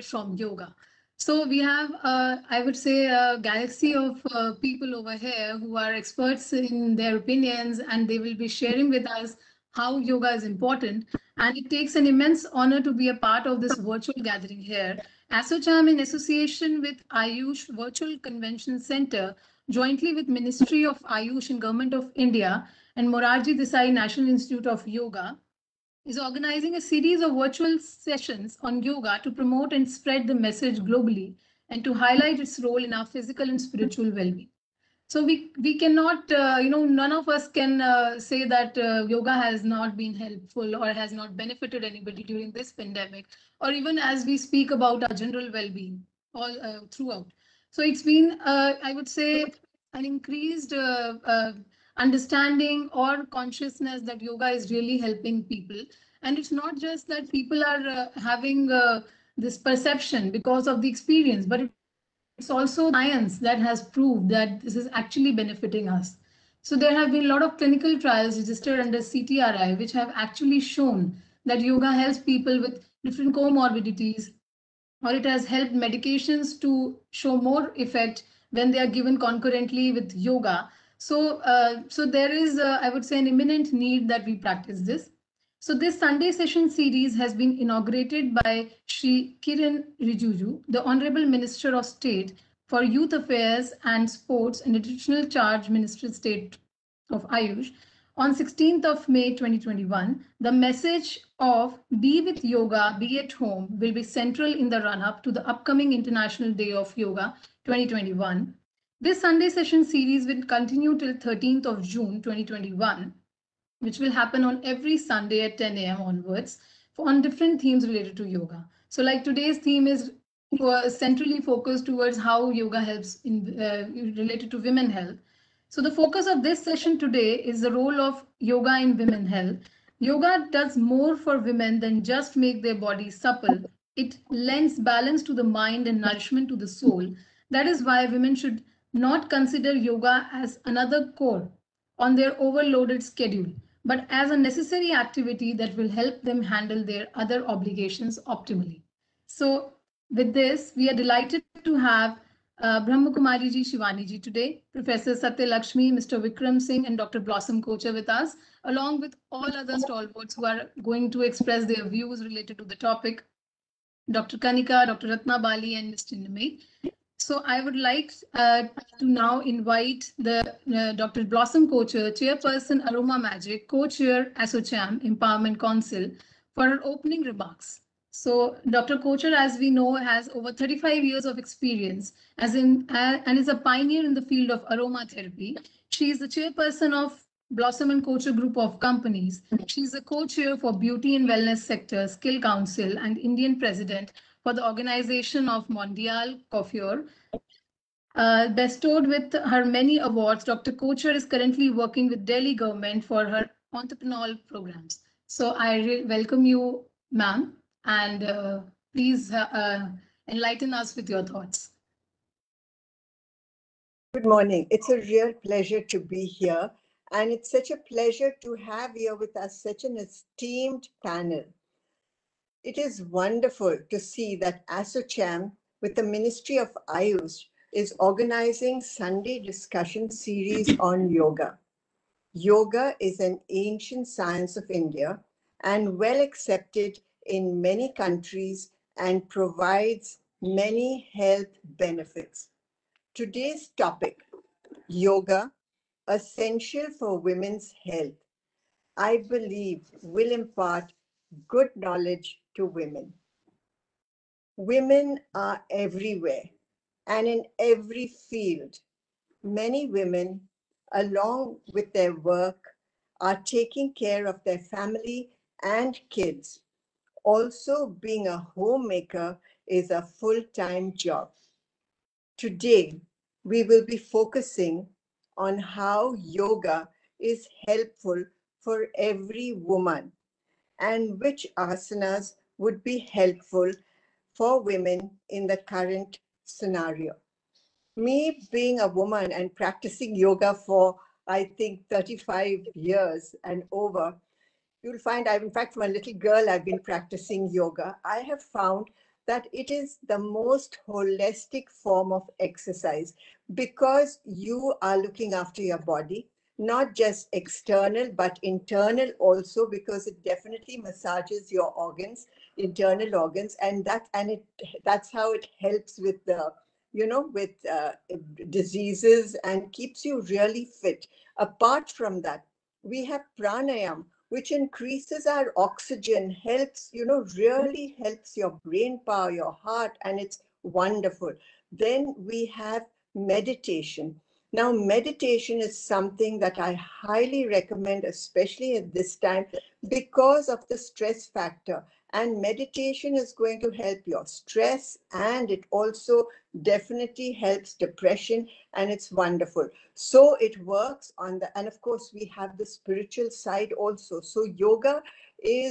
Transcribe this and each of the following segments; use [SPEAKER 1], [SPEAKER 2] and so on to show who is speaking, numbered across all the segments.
[SPEAKER 1] from yoga. So we have, I would say, a galaxy of people over here who are experts in their opinions, and they will be sharing with us how yoga is important. And it takes an immense honor to be a part of this virtual gathering here. ASSOCHAM, in association with Ayush Virtual Convention Center, jointly with Ministry of Ayush and Government of India and Morarji Desai National Institute of Yoga, is organizing a series of virtual sessions on yoga to promote and spread the message globally and to highlight its role in our physical and spiritual well-being. So we cannot, none of us can say that yoga has not been helpful or has not benefited anybody during this pandemic, or even as we speak about our general well-being all throughout. So it's been, I would say, an increased understanding or consciousness that yoga is really helping people. And it's not just that people are having this perception because of the experience, but it's also science that has proved that this is actually benefiting us. So there have been a lot of clinical trials registered under CTRI, which have actually shown that yoga helps people with different comorbidities, or it has helped medications to show more effect when they are given concurrently with yoga. So there is, I would say, an imminent need that we practice this. So this Sunday session series has been inaugurated by Shri Kiran Rijiju, the Honorable Minister of State for Youth Affairs and Sports and Additional Charge Minister State of Ayush on 16th of May 2021. The message of Be with Yoga, Be at Home will be central in the run-up to the upcoming International Day of Yoga 2021. This Sunday session series will continue till 13th of June 2021, which will happen on every Sunday at 10 a.m. onwards on different themes related to yoga. So like today's theme is centrally focused towards how yoga helps in related to women health. So the focus of this session today is the role of yoga in women health. Yoga does more for women than just make their bodies supple. It lends balance to the mind and nourishment to the soul. That is why women should not consider yoga as another chore on their overloaded schedule, but as a necessary activity that will help them handle their other obligations optimally. So with this, we are delighted to have Brahmakumari ji Shivani ji today, Professor Satya Lakshmi, Mr. Vikram Singh, and Dr. Blossom Kocher with us, along with all other stalwarts who are going to express their views related to the topic, Dr. Kanika, Dr. Ratna Bali, and Mr. Nimei. So I would like to now invite the Dr. Blossom Kocher, Chairperson Aroma Magic, Co-Chair ASSOCHAM Empowerment Council, for her opening remarks. So Dr. Kocher, as we know, has over 35 years of experience and is a pioneer in the field of aromatherapy. She is the chairperson of Blossom and Kocher Group of Companies. She is a co-chair for Beauty and Wellness Sector Skill Council and Indian president for the organization of Mondial Coiffure. Bestowed with her many awards, Dr. Kocher is currently working with Delhi government for her entrepreneurial programs. So I welcome you, ma'am, and please enlighten us with your thoughts.
[SPEAKER 2] Good morning. It's a real pleasure to be here. And it's such a pleasure to have here with us such an esteemed panel. It is wonderful to see that ASSOCHAM, with the Ministry of Ayush, is organizing Sunday discussion series on yoga. Yoga is an ancient science of India and well accepted in many countries and provides many health benefits. Today's topic, yoga, essential for women's health, I believe will impart good knowledge to women. Women are everywhere and in every field. Many women, along with their work, are taking care of their family and kids. Also, being a homemaker is a full-time job. Today, we will be focusing on how yoga is helpful for every woman and which asanas would be helpful for women in the current scenario. Me being a woman and practicing yoga for, I think, 35 years and over, you'll find in fact, from a little girl, I've been practicing yoga. I have found that it is the most holistic form of exercise because you are looking after your body, not just external, but internal also, because it definitely massages your organs, internal organs, and that's how it helps with the, with diseases and keeps you really fit. Apart from that, we have pranayam, which increases our oxygen, helps, really helps your brain power, your heart, and it's wonderful. Then we have meditation. Now, meditation is something that I highly recommend, especially at this time, because of the stress factor. And meditation is going to help your stress, and it also definitely helps depression, and it's wonderful. So it works on the, and of course we have the spiritual side also. So yoga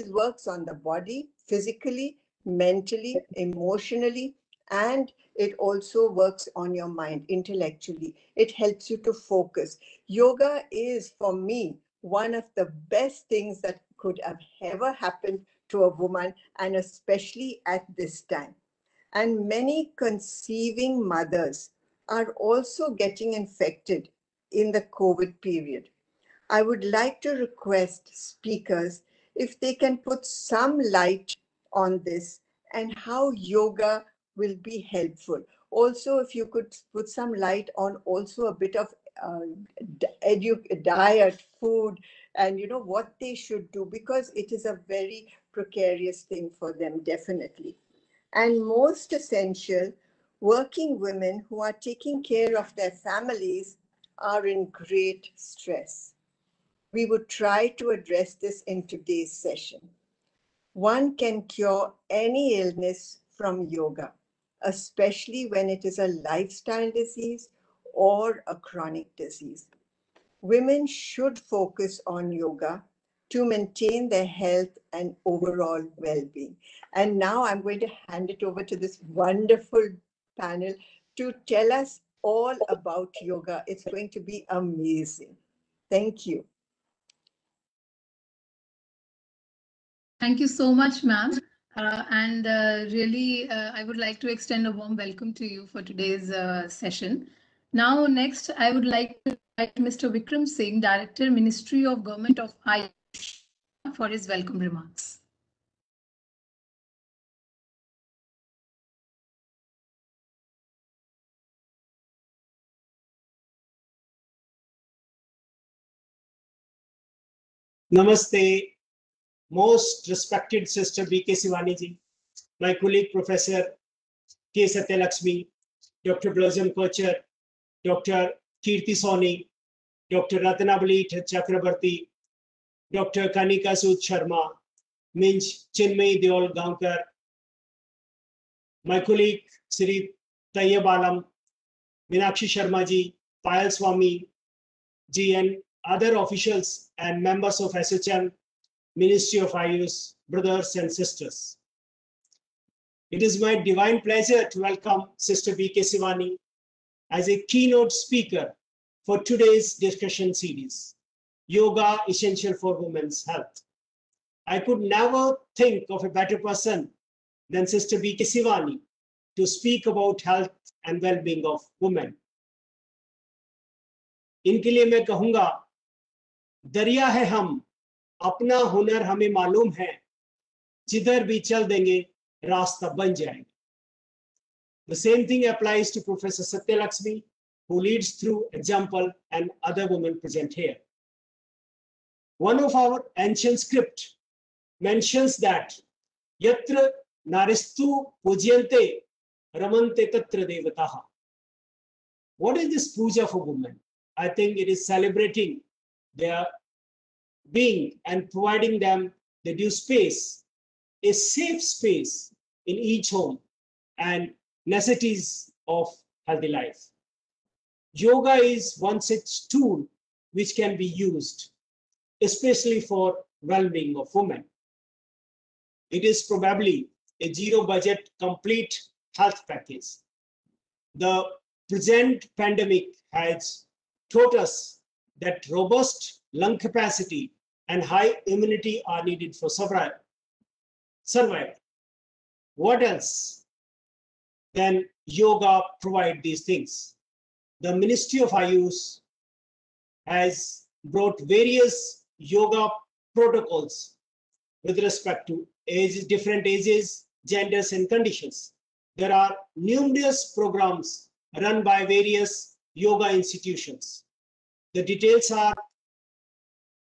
[SPEAKER 2] works on the body, physically, mentally, emotionally, and it also works on your mind intellectually. It helps you to focus. Yoga is, for me, one of the best things that could have ever happened to a woman, and especially at this time. And many conceiving mothers are also getting infected in the COVID period. I would like to request speakers if they can put some light on this and how yoga will be helpful. Also, if you could put some light on also a bit of diet, food, and what they should do, because it is a very precarious thing for them, definitely. And most essential, working women who are taking care of their families are in great stress. We would try to address this in today's session. One can cure any illness from yoga, especially when it is a lifestyle disease or a chronic disease. Women should focus on yoga to maintain their health and overall well-being. And now I'm going to hand it over to this wonderful panel to tell us all about yoga. It's going to be amazing. Thank you.
[SPEAKER 1] Thank you so much, ma'am. Really, I would like to extend a warm welcome to you for today's session. Now, next, I would like to invite Mr. Vikram Singh, Director, Ministry of Government of Ayush, for his welcome remarks.
[SPEAKER 3] Namaste, most respected Sister B.K. Sivani ji, my colleague Professor K. Satyalakshmi, Dr. Blossom Kochar, Dr. Kirti Soni, Dr. Ratnabali Chakrabarti, Dr. Kanika Sood Sharma, Minch Chinmay Deol Gaonkar, my colleague Sri Tayyab Alam, Meenakshi Sharma ji, Payal Swami ji, and other officials and members of SHM, Ministry of Ayush, brothers and sisters. It is my divine pleasure to welcome Sister B.K. Sivani as a keynote speaker for today's discussion series, Yoga Essential for Women's Health. I could never think of a better person than Sister B.K. Sivani to speak about health and well-being of women. इनके लिए मैं कहूँगा, दरिया है हम, अपना हुनर हमें मालूम है, जिधर भी चल देंगे रास्ता बन जाएंगे. The same thing applies to Professor Satyalakshmi, who leads through example, and other women present here. One of our ancient script mentions that yatra naristu pujyante ramante tatra devataha. What is this puja for women? I think it is celebrating their being and providing them the due space, a safe space in each home, and necessities of healthy life. Yoga is one such tool which can be used, especially for well-being of women. It is probably a zero-budget complete health package. The present pandemic has taught us that robust lung capacity and high immunity are needed for survival. What else then yoga provide these things. The Ministry of Ayush has brought various yoga protocols with respect to different ages, genders, and conditions. There are numerous programs run by various yoga institutions. The details are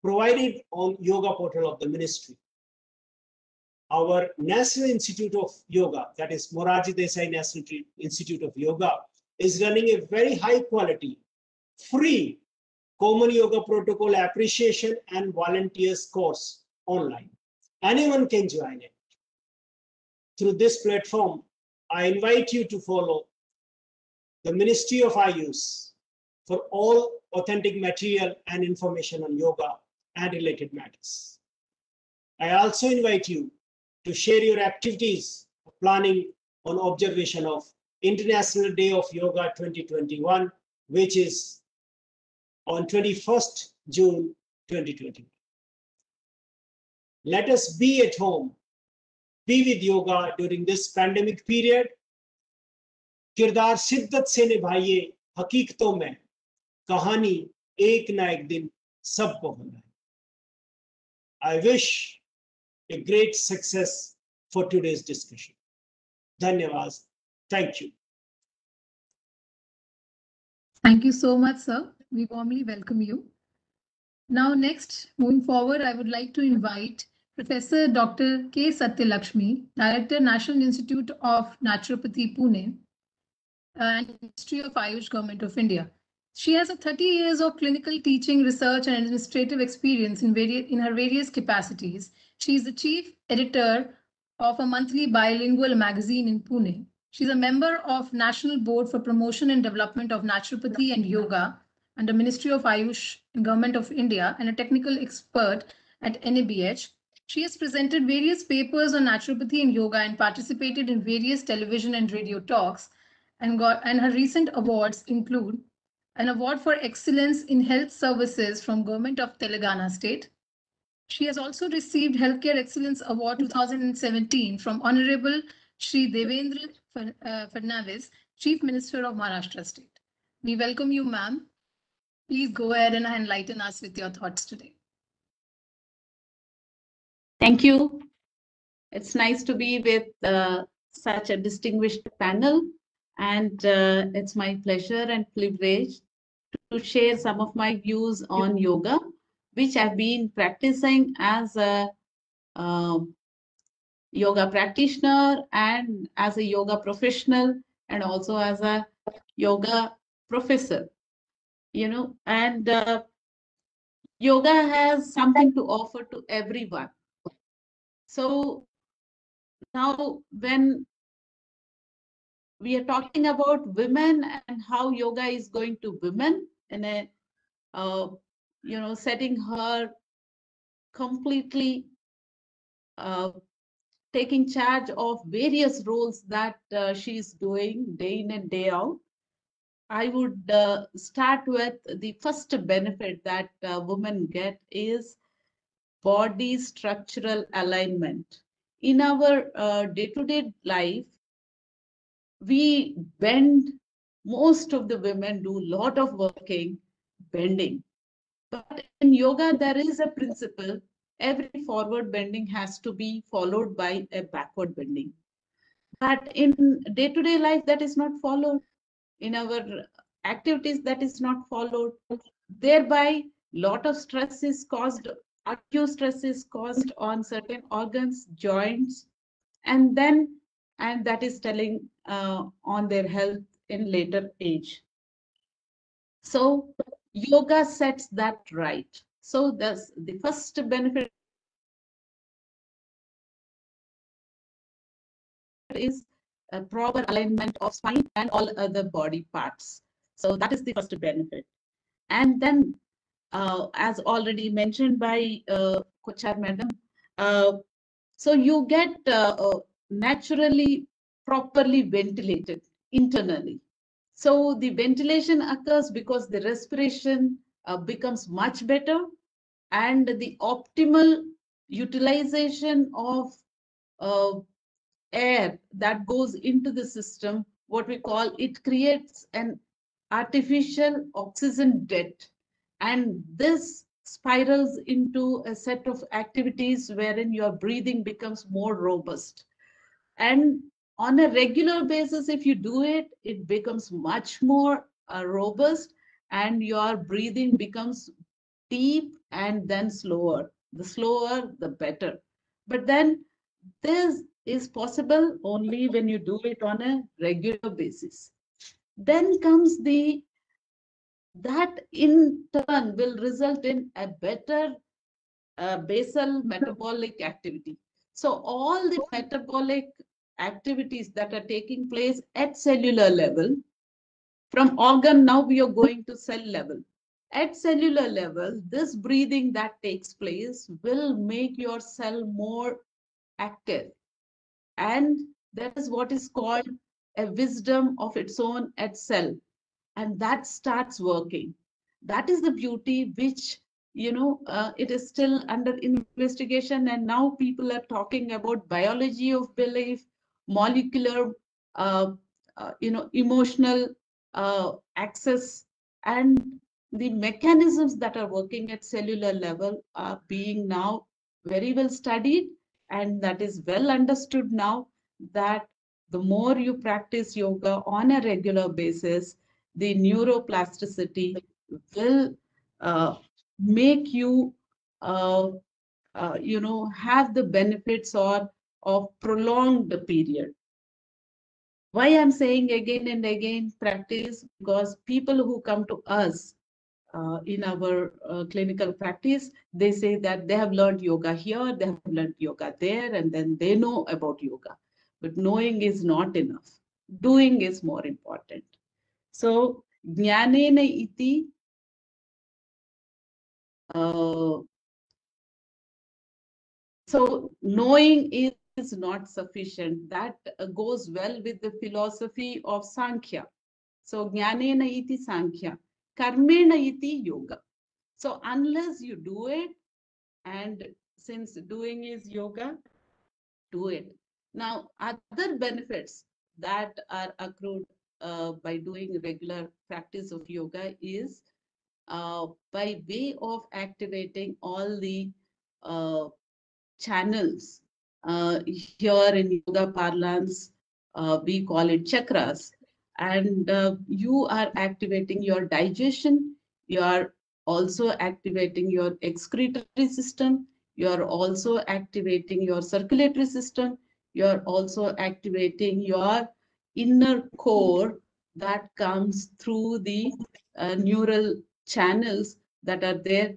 [SPEAKER 3] provided on yoga portal of the ministry. Our National Institute of Yoga, that is Morarji Desai National Institute of Yoga, is running a very high quality, free Common Yoga Protocol Appreciation and Volunteers course online. Anyone can join it. Through this platform, I invite you to follow the Ministry of Ayush for all authentic material and information on yoga and related matters. I also invite you to share your activities planning on observation of International Day of Yoga 2021, which is on 21st June 2021. Let us be at home, be with yoga during this pandemic period. किरदार शिद्दत से निभाइए हकीकतों में, कहानी एक ना एक दिन सबको होना है. I wish a great success for today's discussion. Dhanyawad. Thank you.
[SPEAKER 1] Thank you so much, sir. We warmly welcome you. Now, next, moving forward, I would like to invite Professor Dr. K. Satyalakshmi, Director, National Institute of Naturopathy, Pune, and Ministry of Ayush, Government of India. She has 30 years of clinical teaching, research, and administrative experience in her various capacities. She is the chief editor of a monthly bilingual magazine in Pune. She is a member of National Board for Promotion and Development of Naturopathy and Yoga under Ministry of Ayush and Government of India, and a technical expert at NABH. She has presented various papers on naturopathy and yoga and participated in various television and radio talks, and her recent awards include an award for excellence in health services from Government of Telangana State. She has also received Healthcare Excellence Award 2017 from Honorable Shri Devendra Fadnavis, Chief Minister of Maharashtra State. We welcome you, ma'am. Please go ahead and enlighten us with your thoughts today.
[SPEAKER 4] Thank you. It's nice to be with such a distinguished panel, and it's my pleasure and privilege to share some of my views on yoga, which I've been practicing as a yoga practitioner and as a yoga professional, and also as a yoga professor. And yoga has something to offer to everyone. So now when we are talking about women and how yoga is going to women in a, setting her completely taking charge of various roles that she is doing day in and day out, I would start with the first benefit that women get is body structural alignment. In our day-to-day life, we bend. Most of the women do a lot of working, bending. But in yoga, there is a principle. Every forward bending has to be followed by a backward bending. But in day-to-day life, that is not followed. In our activities, that is not followed. Thereby, lot of stress is caused, acute stress is caused on certain organs, joints, and that is telling on their health in later age. So yoga sets that right. So that's the first benefit is a proper alignment of spine and all other body parts. So that is the first benefit. And then, as already mentioned by Kochhar Madam, so you get naturally properly ventilated internally. So the ventilation occurs because the respiration becomes much better, and the optimal utilization of air that goes into the system what we call, it creates an artificial oxygen debt. And this spirals into a set of activities wherein your breathing becomes more robust. And on a regular basis, if you do it, it becomes much more robust, and your breathing becomes deep and then slower. The slower, the better. But then this is possible only when you do it on a regular basis. Then comes that in turn will result in a better basal metabolic activity. So all the metabolic activities that are taking place at cellular level, from organ, now we are going to cell level. At cellular level, this breathing that takes place will make your cell more active. And that is what is called a wisdom of its own at cell. And that starts working. That is the beauty which, it is still under investigation. And now people are talking about biology of belief, molecular, emotional access, and the mechanisms that are working at cellular level are being now very well studied. And that is well understood now, that the more you practice yoga on a regular basis, the neuroplasticity will make you, have the benefits of prolonged period. Why I'm saying again and again practice, because people who come to us in our clinical practice, they say that they have learned yoga here, they have learned yoga there, and then they know about yoga. But knowing is not enough. Doing is more important. So, jnanena iti, so knowing is not sufficient. That goes well with the philosophy of Sankhya. So, jnanena iti Sankhya, karmena iti yoga. So, unless you do it, and since doing is yoga, do it. Now, other benefits that are accrued by doing regular practice of yoga is by way of activating all the channels. Here in yoga parlance, we call it chakras. And you are activating your digestion, you are also activating your excretory system, you are also activating your circulatory system, you are also activating your inner core that comes through the neural channels that are there.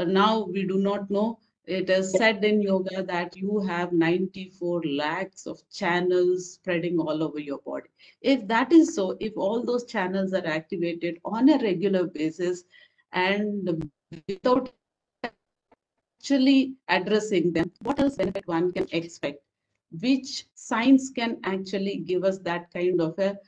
[SPEAKER 4] Now we do not know. It is said in yoga that you have 94 lakhs of channels spreading all over your body. If that is so, if all those channels are activated on a regular basis and without actually addressing them, what else benefit one can expect? Which science can actually give us that kind of a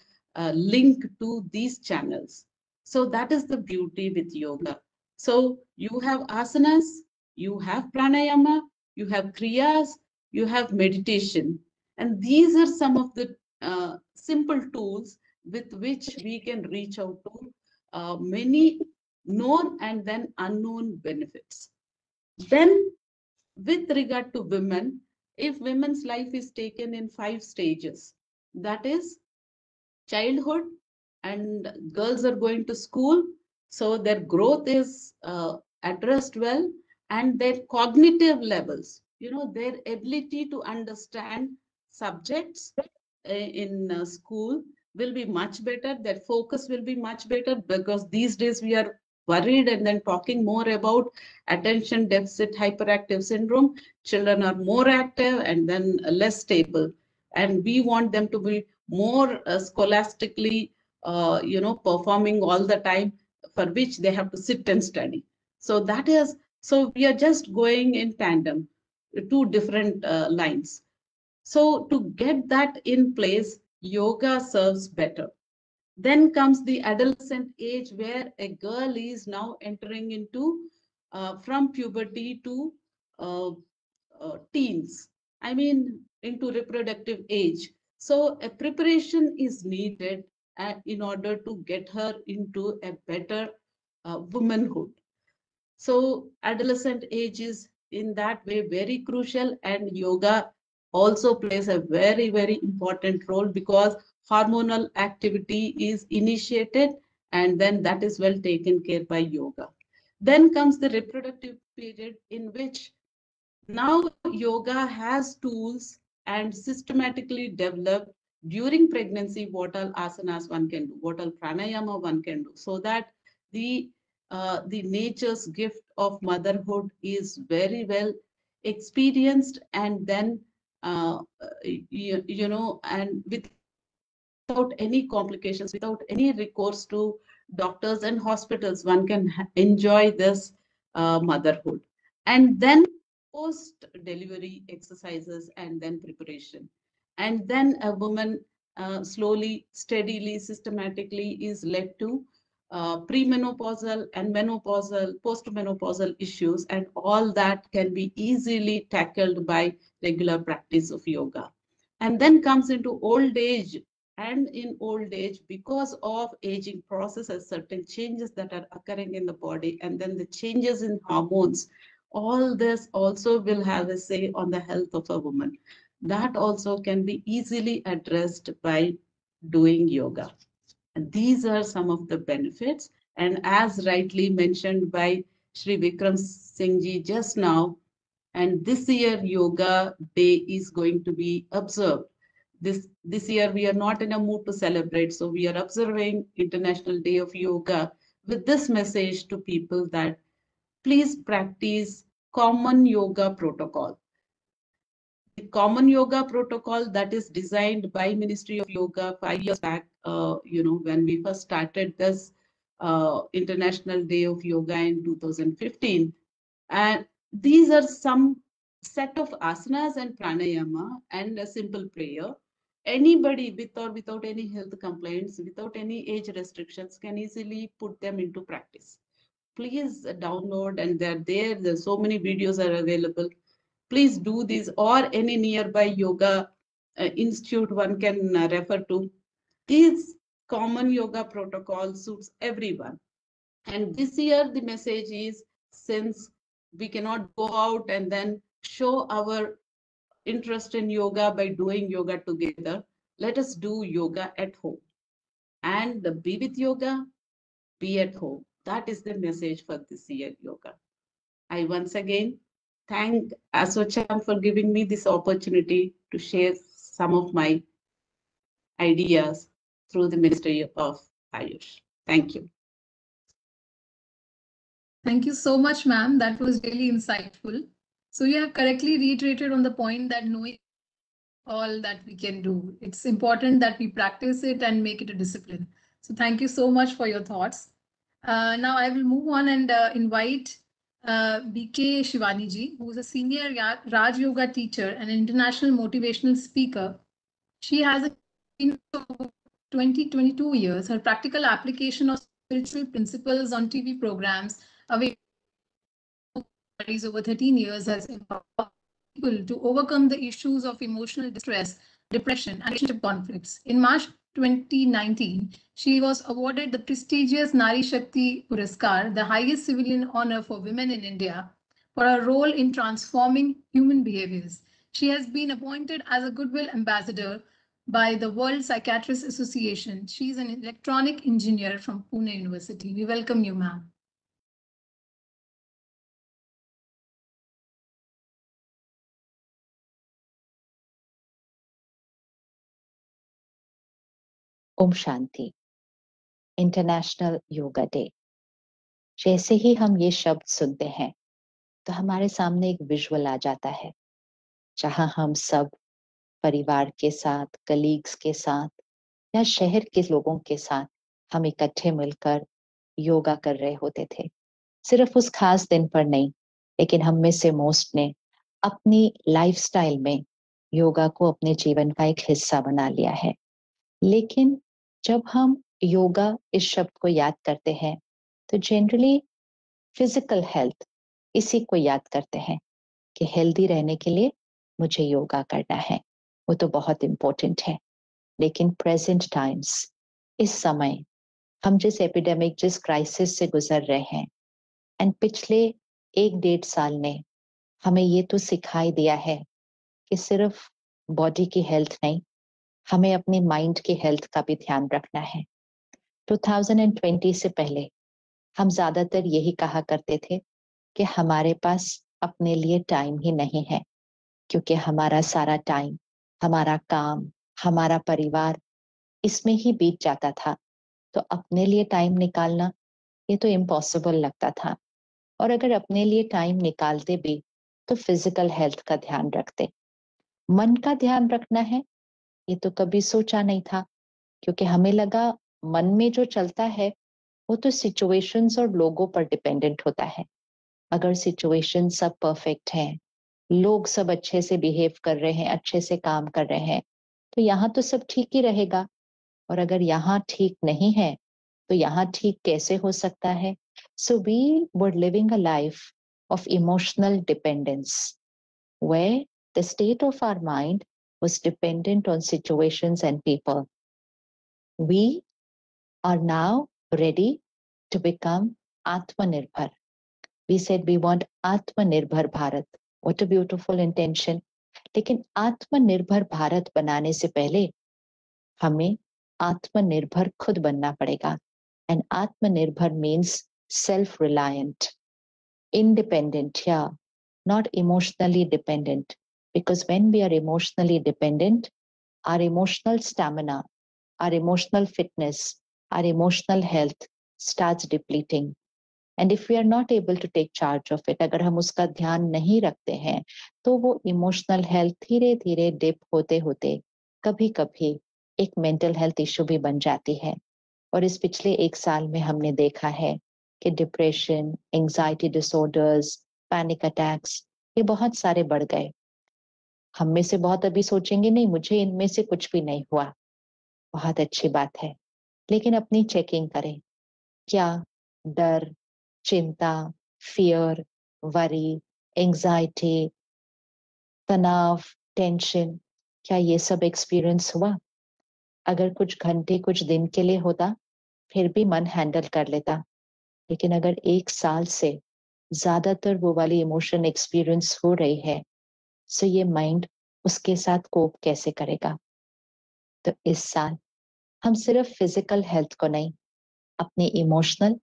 [SPEAKER 4] link to these channels? So that is the beauty with yoga. So you have asanas, you have pranayama, you have kriyas, you have meditation. And these are some of the simple tools with which we can reach out to many known and then unknown benefits. Then with regard to women, if women's life is taken in 5 stages, that is childhood, and girls are going to school, so their growth is addressed well, and their cognitive levels, their ability to understand subjects in school will be much better, their focus will be much better, because these days we are worried and then talking more about attention deficit hyperactive syndrome. Children are more active and then less stable, and we want them to be more scholastically performing all the time, for which they have to sit and study. So so we are just going in tandem, 2 different lines. So to get that in place, yoga serves better. Then comes the adolescent age, where a girl is now entering into from puberty to teens. I mean, into reproductive age. So a preparation is needed in order to get her into a better womanhood. So adolescent age is in that way very crucial, and yoga also plays a very, very important role because hormonal activity is initiated and then that is well taken care by yoga. Then comes the reproductive period, in which now yoga has tools and systematically developed during pregnancy what all asanas one can do, what all pranayama one can do, so that the nature's gift of motherhood is very well experienced, and then you know, and without any complications, without any recourse to doctors and hospitals, one can enjoy this motherhood. And then post delivery exercises and then preparation, and then a woman slowly, steadily, systematically is led to premenopausal and menopausal, postmenopausal issues, and all that can be easily tackled by regular practice of yoga. And then comes into old age, and in old age, because of aging processes, certain changes that are occurring in the body, and then the changes in hormones, all this also will have a say on the health of a woman. That also can be easily addressed by doing yoga. And these are some of the benefits. And as rightly mentioned by Shri Vikram Singh ji just now, and this year Yoga Day is going to be observed. This year we are not in a mood to celebrate, so we are observing International Day of Yoga with this message to people that please practice common yoga protocol. The common yoga protocol that is designed by Ministry of Yoga 5 years back, you know, when we first started this International Day of Yoga in 2015. And these are some set of asanas and pranayama and a simple prayer. Anybody with or without any health complaints, without any age restrictions, can easily put them into practice. Please download, and they're there. There's so many videos are available. Please do this, or any nearby yoga institute one can refer to. These common yoga protocol suits everyone. And this year the message is, since we cannot go out and then show our interest in yoga by doing yoga together, let us do yoga at home. And be with yoga, be at home. That is the message for this year yoga. I once again thank ASSOCHAM for giving me this opportunity to share some of my ideas through the Ministry of Ayush. Thank you.
[SPEAKER 1] Thank you so much, ma'am. That was really insightful. So you have correctly reiterated on the point that knowing all that we can do, it's important that we practice it and make it a discipline. So thank you so much for your thoughts. Now I will move on and invite BK Shivani ji, who is a senior Raj Yoga teacher and international motivational speaker. She has been 22 years. Her practical application of spiritual principles on TV programs available over 13 years has empowered people to overcome the issues of emotional distress, depression, and relationship conflicts. In March 2019, she was awarded the prestigious Nari Shakti Puraskar, the highest civilian honor for women in India, for her role in transforming human behaviors. She has been appointed as a Goodwill Ambassador by the World Psychiatrists Association. She is an electronic engineer from Pune University. We welcome you, ma'am.
[SPEAKER 5] Om Shanti. International yoga day. जैसे ही हम ये शब्द सुनते हैं तो हमारे सामने एक विजुअल आ जाता है, जहां हम सब परिवार के साथ, कलीग्स के साथ या शहर के लोगों के साथ हम इकट्ठे मिलकर योगा कर रहे होते थे। सिर्फ उस खास दिन पर नहीं, लेकिन हम में से मोस्ट ने अपनी लाइफस्टाइल में योगा को अपने जीवन का एक हिस्सा बना लिया है। लेकिन जब हम योगा इस शब्द को याद करते हैं तो जनरली फिजिकल हेल्थ इसी को याद करते हैं कि हेल्दी रहने के लिए मुझे योगा करना है। वो तो बहुत इम्पोर्टेंट है, लेकिन प्रेजेंट टाइम्स, इस समय हम जिस एपिडेमिक, जिस क्राइसिस से गुजर रहे हैं, एंड पिछले 1-1.5 साल ने हमें ये तो सिखाई दिया है कि सिर्फ बॉडी की हेल्थ नहीं, हमें अपनी माइंड की हेल्थ का भी ध्यान रखना है। 2020 से पहले हम ज्यादातर यही कहा करते थे कि हमारे पास अपने लिए टाइम ही नहीं है, क्योंकि हमारा सारा टाइम, हमारा काम, हमारा परिवार इसमें ही बीत जाता था। तो अपने लिए टाइम निकालना ये तो इम्पॉसिबल लगता था। और अगर अपने लिए टाइम निकालते भी तो फिजिकल हेल्थ का ध्यान रखते। मन का ध्यान रखना है ये तो कभी सोचा नहीं था, क्योंकि हमें लगा मन में जो चलता है वो तो सिचुएशंस और लोगों पर डिपेंडेंट होता है। अगर सिचुएशन सब परफेक्ट हैं, लोग सब अच्छे से बिहेव कर रहे हैं, अच्छे से काम कर रहे हैं, तो यहाँ तो सब ठीक ही रहेगा। और अगर यहाँ ठीक नहीं है तो यहाँ ठीक कैसे हो सकता है? So we were living a life of emotional dependence, where the state of our mind was dependent on situations and people. We are now ready to become Atmanirbhar. We said we want Atmanirbhar Bharat. What a beautiful intention. लेकिन आत्मनिर्भर भारत बनाने से पहले हमें आत्मनिर्भर खुद बनना पड़ेगा। And आत्मनिर्भर means self-reliant, independent, yeah, not emotionally dependent. Because when we are emotionally dependent, our emotional stamina, our emotional fitness, our emotional health starts depleting. And if we are not able to take charge of it, अगर हम उसका ध्यान नहीं रखते हैं, तो वो emotional health धीरे धीरे डिप होते होते कभी कभी एक मेंटल हेल्थ इश्यू भी बन जाती है। और इस पिछले 1 साल में हमने देखा है कि depression, anxiety disorders, panic attacks ये बहुत सारे बढ़ गए। हम में से बहुत अभी सोचेंगे नहीं, मुझे इनमें से कुछ भी नहीं हुआ। बहुत अच्छी बात है, लेकिन अपनी चेकिंग करें। क्या डर, चिंता, फियर, वरी, एंजाइटी, तनाव, टेंशन, क्या ये सब एक्सपीरियंस हुआ? अगर कुछ घंटे, कुछ दिन के लिए होता फिर भी मन हैंडल कर लेता, लेकिन अगर 1 साल से ज्यादातर वो वाली इमोशन एक्सपीरियंस हो रही है, सो ये माइंड उसके साथ कोप कैसे करेगा? तो इस साल हम सिर्फ फिजिकल हेल्थ को नहीं, अपनी इमोशनल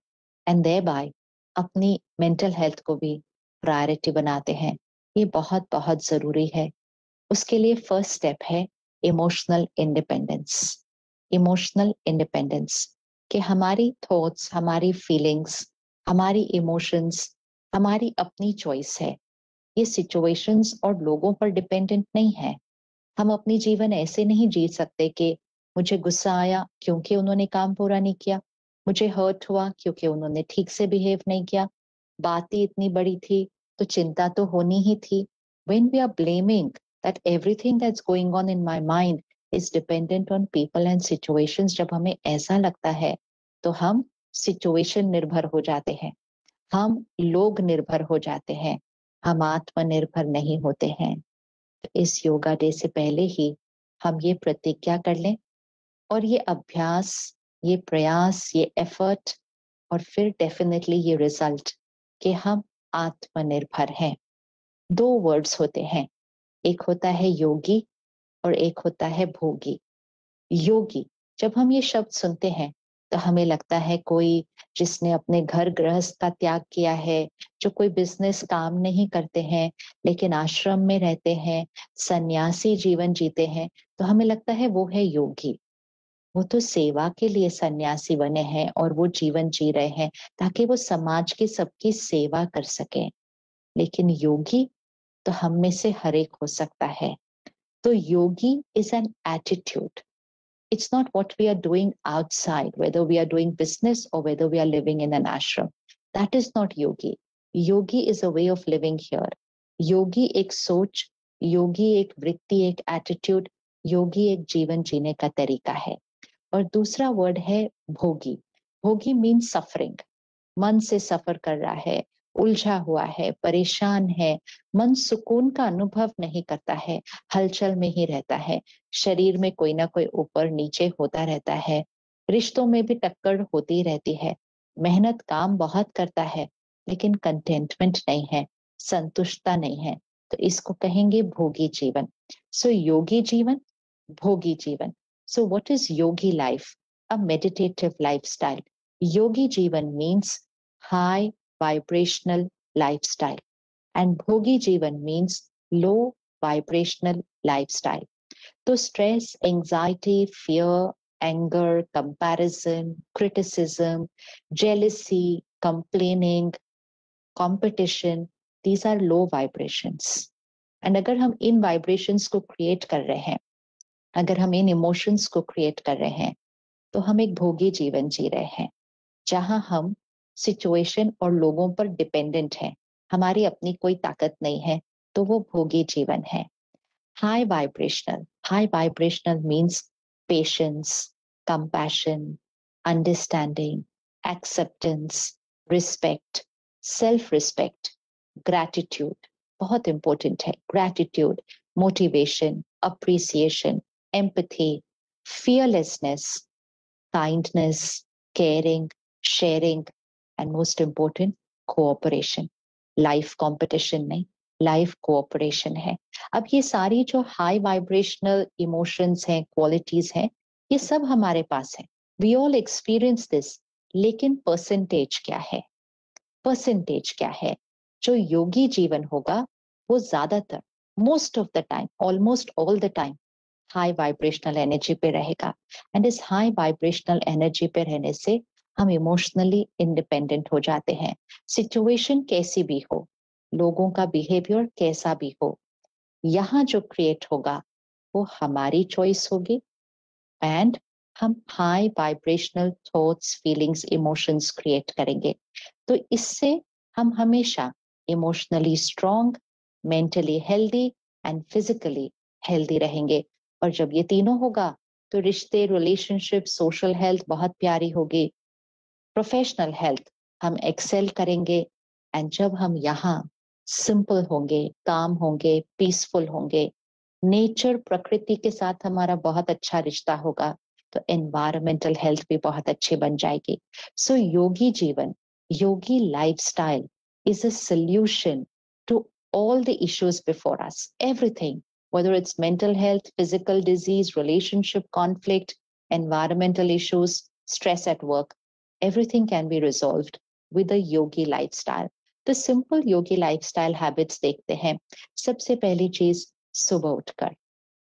[SPEAKER 5] एंड देयरबाय अपनी मेंटल हेल्थ को भी प्रायोरिटी बनाते हैं। ये बहुत बहुत जरूरी है। उसके लिए फर्स्ट स्टेप है इमोशनल इंडिपेंडेंस। इमोशनल इंडिपेंडेंस कि हमारी थॉट्स, हमारी फीलिंग्स, हमारी इमोशंस हमारी अपनी चॉइस है। ये सिचुएशंस और लोगों पर डिपेंडेंट नहीं है। हम अपनी जीवन ऐसे नहीं जी सकते कि मुझे गुस्सा आया क्योंकि उन्होंने काम पूरा नहीं किया, मुझे हर्ट हुआ क्योंकि उन्होंने ठीक से बिहेव नहीं किया, बात ही इतनी बड़ी थी तो चिंता तो होनी ही थी। When we are blaming that everything that's going on in my mind is dependent on people and situations, जब हमें ऐसा लगता है तो हम सिचुएशन निर्भर हो जाते हैं, हम लोग निर्भर हो जाते हैं, हम आत्मनिर्भर नहीं होते हैं। तो इस योगा डे से पहले ही हम ये प्रतिज्ञा कर लें और ये अभ्यास, ये प्रयास, ये एफर्ट और फिर डेफिनेटली ये रिजल्ट कि हम आत्मनिर्भर हैं। 2 वर्ड्स होते हैं, एक होता है योगी और एक होता है भोगी। योगी, जब हम ये शब्द सुनते हैं तो हमें लगता है कोई जिसने अपने घर गृहस्थ का त्याग किया है, जो कोई बिजनेस काम नहीं करते हैं लेकिन आश्रम में रहते हैं, सन्यासी जीवन जीते हैं, तो हमें लगता है वो है योगी। वो तो सेवा के लिए सन्यासी बने हैं और वो जीवन जी रहे हैं ताकि वो समाज की सबकी सेवा कर सके। लेकिन योगी तो हम में से हर एक हो सकता है। तो योगी is an attitude. It's not what we are doing outside, whether we are doing business or whether we are living in an ashram. That is not yogi. Yogi is a way of living here. योगी एक सोच, योगी एक वृत्ति, एक attitude, योगी एक जीवन जीने का तरीका है। और दूसरा वर्ड है भोगी। भोगी मीन्स सफरिंग, मन से सफर कर रहा है, उलझा हुआ है, परेशान है, मन सुकून का अनुभव नहीं करता है, हलचल में ही रहता है, शरीर में कोई ना कोई ऊपर नीचे होता रहता है, रिश्तों में भी टक्कर होती रहती है, मेहनत काम बहुत करता है लेकिन कंटेंटमेंट नहीं है, संतुष्टता नहीं है, तो इसको कहेंगे भोगी जीवन। सो yogi jeevan, bhogi jeevan. So what is yogi life? A meditative lifestyle. Yogi jeevan means high vibrational lifestyle and bhogi jivan means low vibrational lifestyle. तो stress, anxiety, fear, anger, comparison, criticism, jealousy, complaining, competition, these are low vibrations. And अगर हम इन vibrations को create कर रहे हैं, अगर हम इन emotions को create कर रहे हैं, तो हम एक भोगी जीवन जी रहे हैं जहां हम सिचुएशन और लोगों पर डिपेंडेंट हैं, हमारी अपनी कोई ताकत नहीं है, तो वो भोगी जीवन है। High vibrational means patience, compassion, understanding, acceptance, respect, self respect, gratitude, बहुत इंपॉर्टेंट है, gratitude, motivation, appreciation, empathy, fearlessness, kindness, caring, sharing, and most important, cooperation. Life competition नहीं, life cooperation है। अब ये सारी जो high vibrational emotions हैं, qualities हैं, ये सब हमारे पास है। We all experience this, लेकिन percentage क्या है? Percentage क्या है? जो योगी जीवन होगा, वो ज्यादातर, most of the time, almost all the time, high vibrational energy पे रहेगा। And इस high vibrational energy पे रहने से हम इमोशनली इंडिपेंडेंट हो जाते हैं। सिचुएशन कैसी भी हो, लोगों का बिहेवियर कैसा भी हो, यहाँ जो क्रिएट होगा वो हमारी चॉइस होगी एंड हम high vibrational thoughts, feelings, emotions create करेंगे। तो इससे हम हमेशा emotionally strong, mentally healthy and physically healthy रहेंगे। और जब ये तीनों होगा तो रिश्ते, रिलेशनशिप, सोशल हेल्थ बहुत प्यारी होगी, प्रोफेशनल हेल्थ हम एक्सेल करेंगे। एंड जब हम यहाँ सिंपल होंगे, काम होंगे, पीसफुल होंगे, नेचर, प्रकृति के साथ हमारा बहुत अच्छा रिश्ता होगा, तो एनवायरमेंटल हेल्थ भी बहुत अच्छी बन जाएगी। So yogi jeevan, yogi lifestyle is a solution to all the issues before us, everything, whether it's mental health, physical disease, relationship conflict, environmental issues, stress at work, everything can be resolved with a yogi lifestyle. तो simple योगी lifestyle habits देखते हैं। सबसे पहली चीज, सुबह उठकर,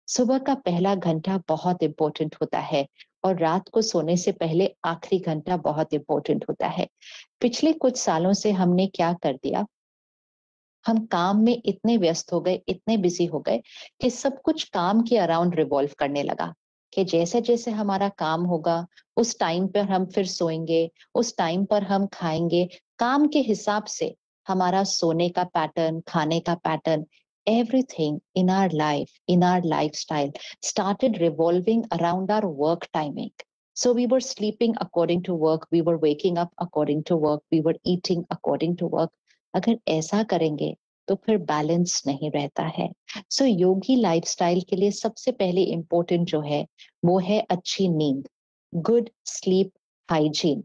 [SPEAKER 5] सुबह का पहला घंटा बहुत इंपॉर्टेंट होता है और रात को सोने से पहले आखिरी घंटा बहुत इंपॉर्टेंट होता है। पिछले कुछ सालों से हमने क्या कर दिया, हम काम में इतने व्यस्त हो गए, इतने बिजी हो गए कि सब कुछ काम के अराउंड रिवॉल्व करने लगा कि जैसे जैसे हमारा काम होगा उस टाइम पर हम फिर सोएंगे, उस टाइम पर हम खाएंगे, काम के हिसाब से हमारा सोने का पैटर्न, खाने का pattern, everything in our lifestyle started revolving around our work timing. So we were sleeping according to work, we were waking up according to work, we were eating according to work. अगर ऐसा करेंगे तो फिर balance नहीं रहता है। सो योगी lifestyle के लिए सबसे पहले इंपॉर्टेंट जो है वो है अच्छी नींद, good sleep hygiene.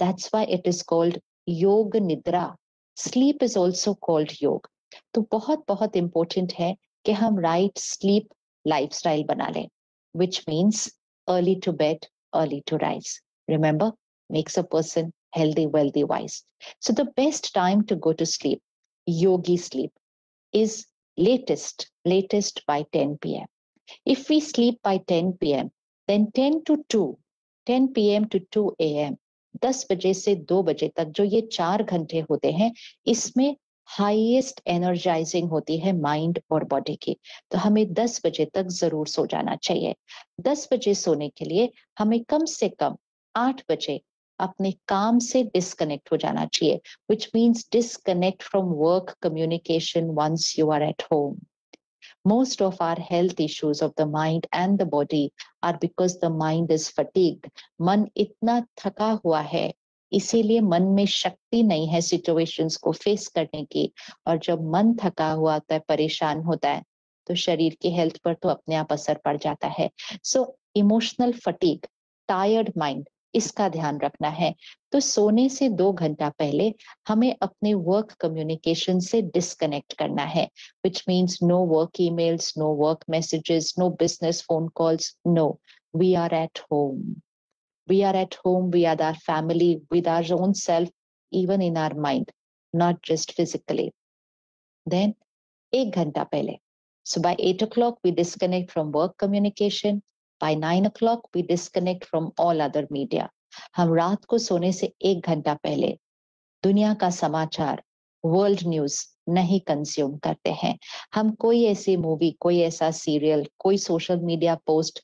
[SPEAKER 5] That's why it is called योग निद्रा। स्लीप इज ऑल्सो कॉल्ड योग। तो बहुत बहुत इंपॉर्टेंट है कि हम राइट स्लीप लाइफस्टाइल बना लें, which means early to bed, early to rise. Remember, makes a person healthy, wealthy, wise. So the best time to go to sleep, yogi sleep, is latest by 10 p.m. If we sleep by 10 p.m., then 10 p.m. to 2 a.m., 10 बजे से 2 बजे तक जो ये 4 घंटे होते हैं, इसमें हाईएस्ट एनर्जाइजिंग होती है माइंड और बॉडी की। तो हमें 10 बजे तक जरूर सो जाना चाहिए। 10 बजे सोने के लिए हमें कम से कम 8 बजे अपने काम से डिस्कनेक्ट हो जाना चाहिए, which means disconnect from work communication once you are at home. Most of our health issues of the mind and the body are because the mind is fatigued. मन इतना थका हुआ है इसीलिए मन में शक्ति नहीं है सिचुएशंस को फेस करने की, और जब मन थका हुआ होता है, परेशान होता है, तो शरीर की हेल्थ पर तो अपने आप असर पड़ जाता है। So emotional fatigue, tired mind, इसका ध्यान रखना है। तो सोने से 2 घंटा पहले हमें अपने वर्क कम्युनिकेशन से डिस्कनेक्ट करना है, which means no work emails, no work messages, no business phone calls. No, we are at home. We are at home, we are our family, with our own self, even in our mind, not just physically. Then, 1 घंटा पहले, so by 8 o'clock, we disconnect from work communication. By 9 o'clock, we disconnect from all other media. हम रात को सोने से 1 घंटा पहले दुनिया का समाचार, वर्ल्ड न्यूज नहीं कंज्यूम करते हैं। हम कोई ऐसी मूवी, कोई ऐसा सीरियल, कोई सोशल मीडिया पोस्ट,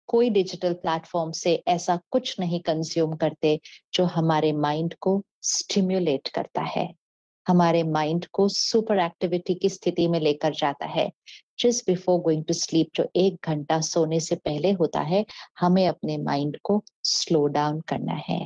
[SPEAKER 5] कोई डिजिटल प्लेटफॉर्म से ऐसा कुछ नहीं कंज्यूम करते जो हमारे माइंड को स्टिम्युलेट करता है, हमारे माइंड को सुपर एक्टिविटी की स्थिति में लेकर जाता है। Just before going to sleep, जो 1 घंटा सोने से पहले होता है, हमें अपने माइंड को स्लो डाउन करना है,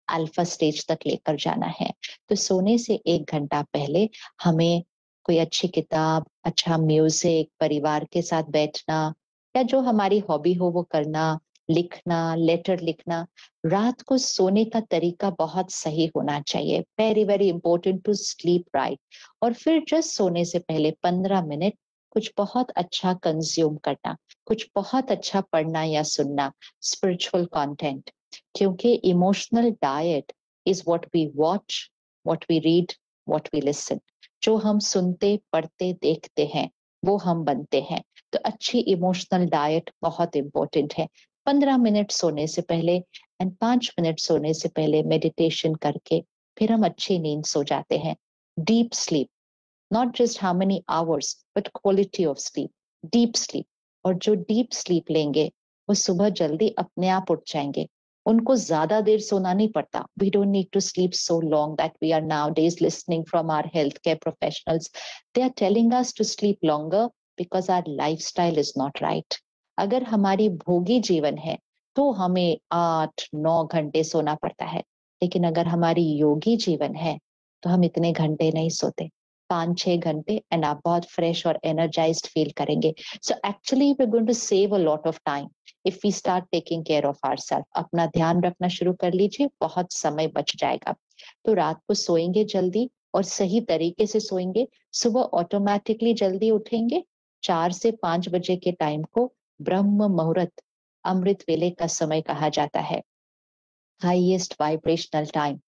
[SPEAKER 5] अल्फा स्टेज तक लेकर जाना है। तो सोने से 1 घंटा पहले हमें कोई अच्छी किताब, अच्छा म्यूजिक, परिवार के साथ बैठना, या जो हमारी हॉबी हो वो करना, लिखना, लेटर लिखना। रात को सोने का तरीका बहुत सही होना चाहिए, very very important to sleep right. और फिर जस्ट सोने से पहले 15 मिनट कुछ बहुत अच्छा कंज्यूम करना, कुछ बहुत अच्छा पढ़ना या सुनना, स्पिरिचुअल कंटेंट, क्योंकि emotional diet is what we watch, what we read, what we listen. जो हम सुनते, पढ़ते, देखते हैं, वो हम बनते हैं। तो अच्छी इमोशनल डाइट बहुत इंपॉर्टेंट है। 15 मिनट सोने से पहले एंड 5 मिनट सोने से पहले मेडिटेशन करके फिर हम अच्छी नींद सो जाते हैं। Deep sleep, not just how many hours but quality of sleep, deep sleep. और जो डीप स्लीप लेंगे वो सुबह जल्दी अपने आप उठ जाएंगे, उनको ज्यादा देर सोना नहीं पड़ता। We don't need to sleep so long that we are nowadays listening from our health care professionals, they are telling us to sleep longer because our lifestyle is not right. अगर हमारी भोगी जीवन है तो हमें 8-9 घंटे सोना पड़ता है, लेकिन अगर हमारी योगी जीवन है तो हम इतने घंटे नहीं सोते, 5-6 घंटे, एंड आप बहुत फ्रेश और एनर्जाइज्ड फील करेंगे। So actually we are going to save a lot of time if we start taking care of ourself. अपना ध्यान रखना शुरू कर लीजिए, बहुत समय बच जाएगा। तो रात को सोएंगे जल्दी और सही तरीके से सोएंगे, सुबह ऑटोमेटिकली जल्दी उठेंगे। 4 से 5 बजे के टाइम को ब्रह्म मुहूर्त, अमृत वेले का समय कहा जाता है। Highest vibrational time,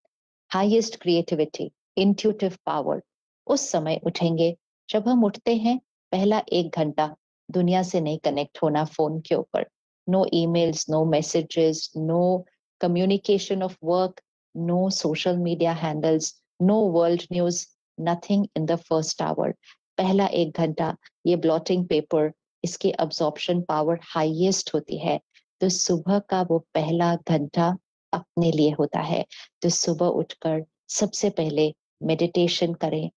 [SPEAKER 5] highest creativity, intuitive power, उस समय उठेंगे। जब हम उठते हैं, पहला 1 घंटा दुनिया से नहीं कनेक्ट होना फोन के ऊपर। No emails, no messages, no communication of work, no social media handles, no world news, nothing in the first hour. पहला 1 घंटा ये ब्लॉटिंग पेपर, इसकी अब्सॉर्प्शन पावर हाईएस्ट होती है। तो सुबह का वो पहला घंटा अपने लिए होता है। तो सुबह उठकर सबसे पहले मेडिटेशन करें,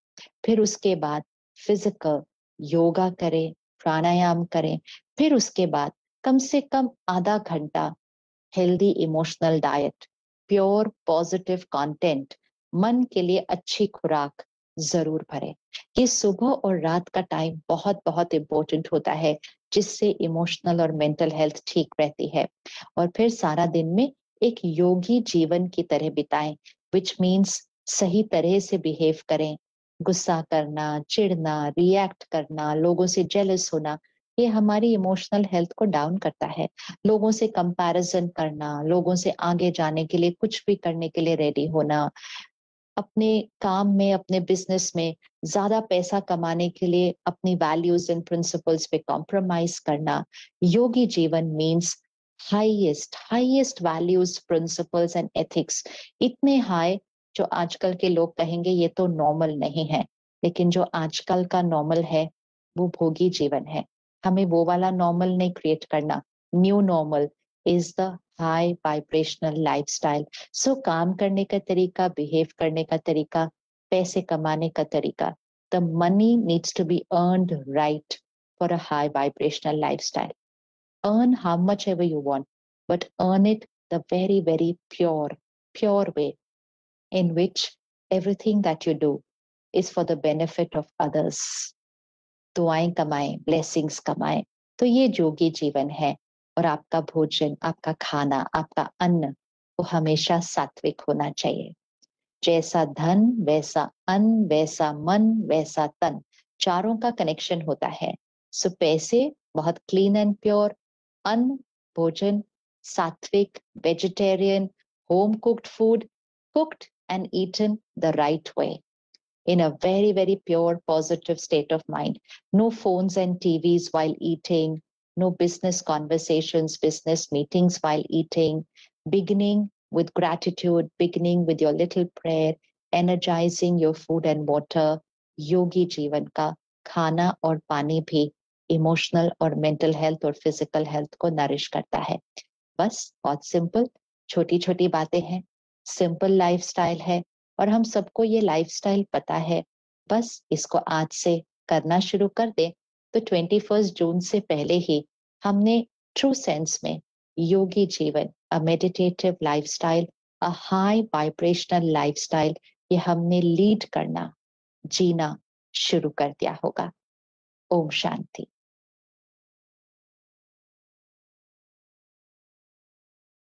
[SPEAKER 5] फिर उसके बाद फिजिकल योगा करें, प्राणायाम करें, फिर उसके बाद कम से कम आधा घंटा healthy emotional diet, pure positive content, मन के लिए अच्छी खुराक जरूर भरें। ये सुबह और रात का टाइम बहुत बहुत इंपॉर्टेंट होता है, जिससे इमोशनल और मेंटल हेल्थ ठीक रहती है। और फिर सारा दिन में एक योगी जीवन की तरह बिताएं, विच मीन्स सही तरह से बिहेव करें। गुस्सा करना, चिढ़ना, रिएक्ट करना, लोगों से जेलस होना, ये हमारी इमोशनल हेल्थ को डाउन करता है। लोगों से कंपैरिजन करना, लोगों से आगे जाने के लिए कुछ भी करने के लिए रेडी होना, अपने काम में, अपने बिजनेस में ज्यादा पैसा कमाने के लिए अपनी वैल्यूज एंड प्रिंसिपल्स पे कॉम्प्रोमाइज करना। योगी jeevan means highest values, principles and ethics, इतने हाई जो आजकल के लोग कहेंगे ये तो नॉर्मल नहीं है। लेकिन जो आजकल का नॉर्मल है वो भोगी जीवन है। हमें वो वाला नॉर्मल नहीं क्रिएट करना। New normal is the high vibrational lifestyle. So काम करने का तरीका, बिहेव करने का तरीका, पैसे कमाने का तरीका, the money needs to be earned right for a high vibrational lifestyle. Earn how much ever you want, but earn it the very, very pure way. in which everything that you do is for the benefit of others. दुआएं कमाएं, blessings कमाएं, तो ये योगी जीवन है। और आपका भोजन, आपका खाना, आपका अन्न वो हमेशा सात्विक होना चाहिए। जैसा धन वैसा अन्न, वैसा मन वैसा तन, चारों का कनेक्शन होता है। सो पैसे बहुत क्लीन एंड प्योर, अन्न भोजन सात्विक, vegetarian, home cooked food, cooked and eaten the right way, in a very, very pure, positive state of mind. No phones and TVs while eating, no business conversations, business meetings while eating, beginning with gratitude, beginning with your little prayer, energizing your food and water. योगी जीवन का खाना और पानी भी emotional और mental health और physical health को nourish करता है। बस बहुत सिंपल, छोटी छोटी बातें हैं, सिंपल लाइफस्टाइल है और हम सबको ये लाइफस्टाइल पता है। बस इसको आज से करना शुरू कर दे तो 21 जून से पहले ही हमने ट्रू सेंस में yogi jeevan, a meditative lifestyle, a high vibrational lifestyle, ये हमने लीड करना, जीना शुरू कर दिया होगा। Om Shanti.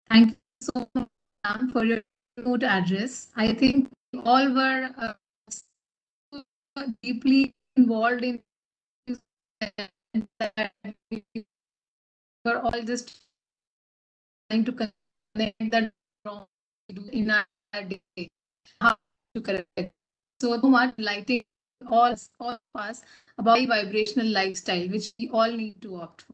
[SPEAKER 1] Thank you so much, ma'am, for your note address. I think we all were so deeply involved in this, and that we were all just trying to connect that wrong in our day, how to correct. So much lighting all of us about the vibrational lifestyle, which we all need to opt for.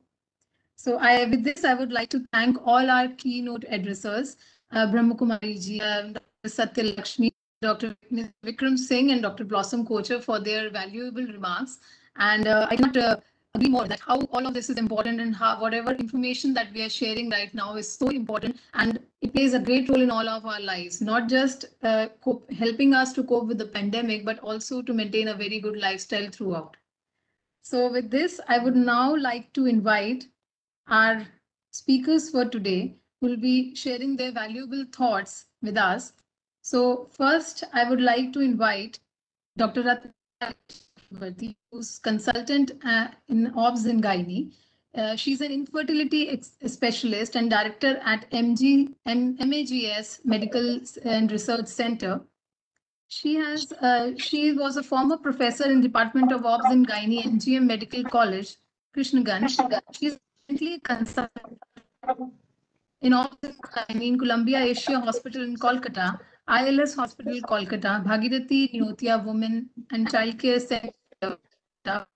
[SPEAKER 1] So with this, I would like to thank all our keynote addressers, Brahma Kumari ji, Dr. Satya Lakshmi, Dr. Vikram Singh, and Dr. Blossom Kocher for their valuable remarks. And I cannot agree more that how all of this is important, and how whatever information that we are sharing right now is so important, and it plays a great role in all of our lives, not just helping us to cope with the pandemic, but also to maintain a very good lifestyle throughout. So with this, I would now like to invite our speakers for today will be sharing their valuable thoughts with us. So first, I would like to invite Dr. Ratna, who's consultant in OBS and Gynae. She's an infertility specialist and director at MAGS Medical and Research Center. She was a former professor in Department of OBS and Gynae, MGM Medical College, Krishnaganj. She's currently a consultant in OBS and Gynae in Columbia Asia Hospital in Kolkata, ILS Hospital Kolkata, Bhagirathi Neotia Women and Child Care Center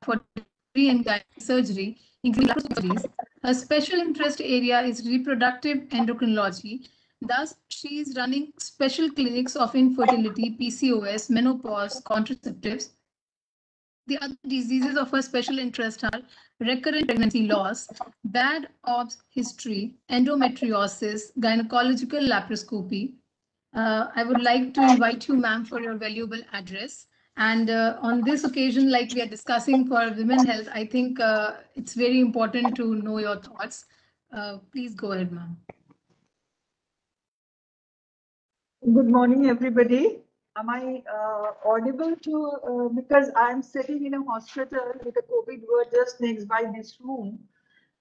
[SPEAKER 1] for delivery and gynae surgery, including laparoscopies. Her special interest area is reproductive endocrinology. Thus, she is running special clinics of infertility, PCOS, menopause, contraceptives. The other diseases of her special interest are recurrent pregnancy loss, bad OBS history, endometriosis, gynecological laparoscopy. I would like to invite you, ma'am, for your valuable address. And on this occasion, like we are discussing for women health, I think it's very important to know your thoughts. Please go ahead, ma'am.
[SPEAKER 6] Good morning, everybody. Am I audible to, because I'm sitting in a hospital with a COVID ward just next by this room.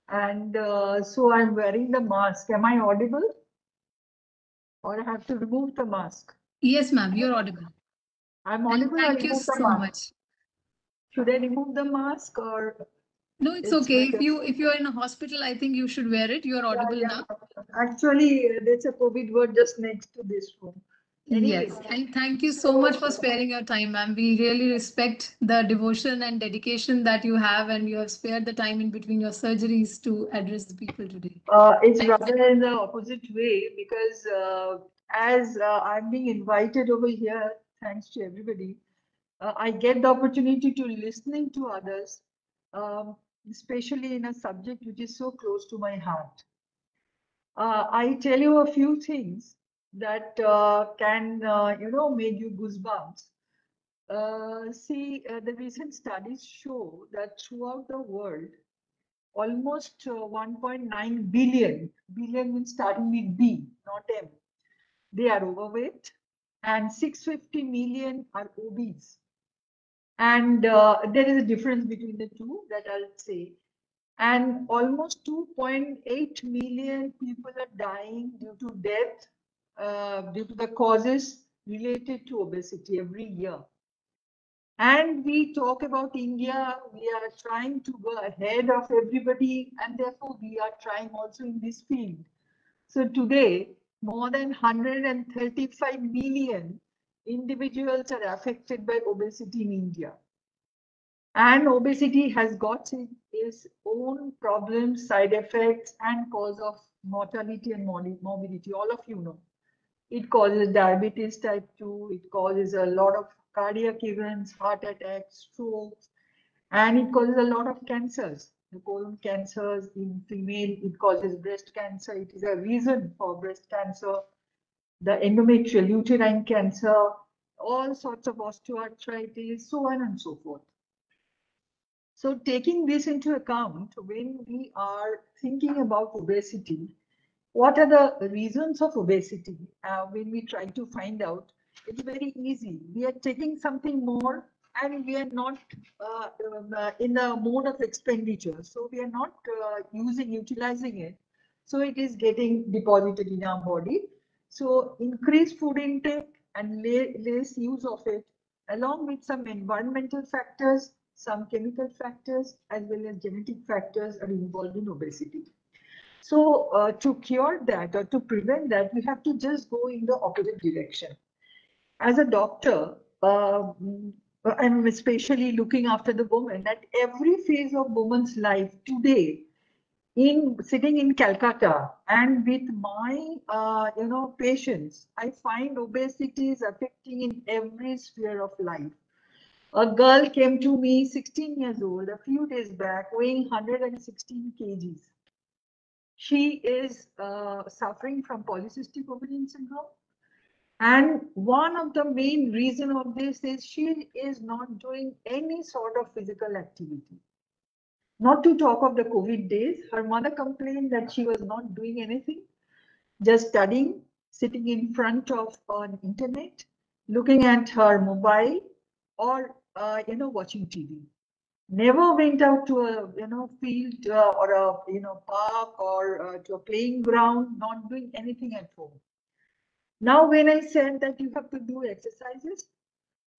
[SPEAKER 6] And so I'm wearing the mask. Am I audible? Or I have to remove the mask?
[SPEAKER 1] Yes, ma'am, you're audible.
[SPEAKER 6] I'm audible.
[SPEAKER 1] And thank you so much.
[SPEAKER 6] Should I remove the mask or?
[SPEAKER 1] No, it's okay. If you're in a hospital, I think you should wear it. You're audible now.
[SPEAKER 6] Actually, there's a COVID ward just next to this room. Anyway.
[SPEAKER 1] Yes, and thank you so much for sparing your time, ma'am. We really respect the devotion and dedication that you have, and you have spared the time in between your surgeries to address the people today.
[SPEAKER 6] It's rather in the opposite way, because as I'm being invited over here, thanks to everybody, I get the opportunity to listening to others, especially in a subject which is so close to my heart. I tell you a few things that can, make you goosebumps. The recent studies show that throughout the world, almost 1.9 billion means starting with B, not M. They are overweight and 650 million are obese. And there is a difference between the two that I'll say. And almost 2.8 million people are dying due to death, due to the causes related to obesity every year. And we talk about India, we are trying to go ahead of everybody, and therefore we are trying also in this field. So today, more than 135 million individuals are affected by obesity in India. And obesity has got its own problems, side effects, and cause of mortality and morbidity. All of you know. It causes diabetes type 2, it causes a lot of cardiac events, heart attacks, strokes, and it causes a lot of cancers. The colon cancers in female, it causes breast cancer. It is a reason for breast cancer, the endometrial uterine cancer, all sorts of osteoarthritis, so on and so forth. So taking this into account, when we are thinking about obesity, what are the reasons of obesity? When we try to find out, it's very easy. We are taking something more and we are not in the mode of expenditure. So we are not utilizing it. So it is getting deposited in our body. So increased food intake and less use of it, along with some environmental factors, some chemical factors, as well as genetic factors are involved in obesity. So to cure that or to prevent that, we have to just go in the opposite direction. As a doctor, I'm especially looking after the woman at every phase of woman's life today. Sitting in Calcutta and with my patients, I find obesity is affecting in every sphere of life. A girl came to me, 16 years old, a few days back, weighing 116 kgs. She is suffering from polycystic ovarian syndrome. And one of the main reasons of this is she is not doing any sort of physical activity. Not to talk of the COVID days, her mother complained that she was not doing anything, just studying, sitting in front of an internet, looking at her mobile, or watching TV. Never went out to a field or a park or to a playing ground, not doing anything at home. Now when I said that you have to do exercises,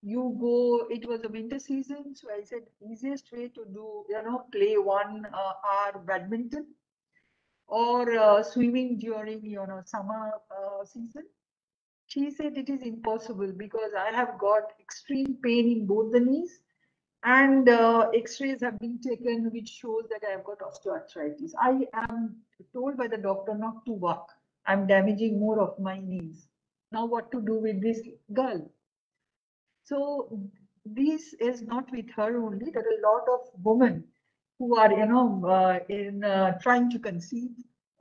[SPEAKER 6] you go, it was a winter season, so I said easiest way to do, play 1 hour badminton or swimming during summer season. She said it is impossible because I have got extreme pain in both the knees. And x-rays have been taken, which shows that I have got osteoarthritis. I am told by the doctor not to walk. I'm damaging more of my knees. Now what to do with this girl? So this is not with her only. There are a lot of women who are, trying to conceive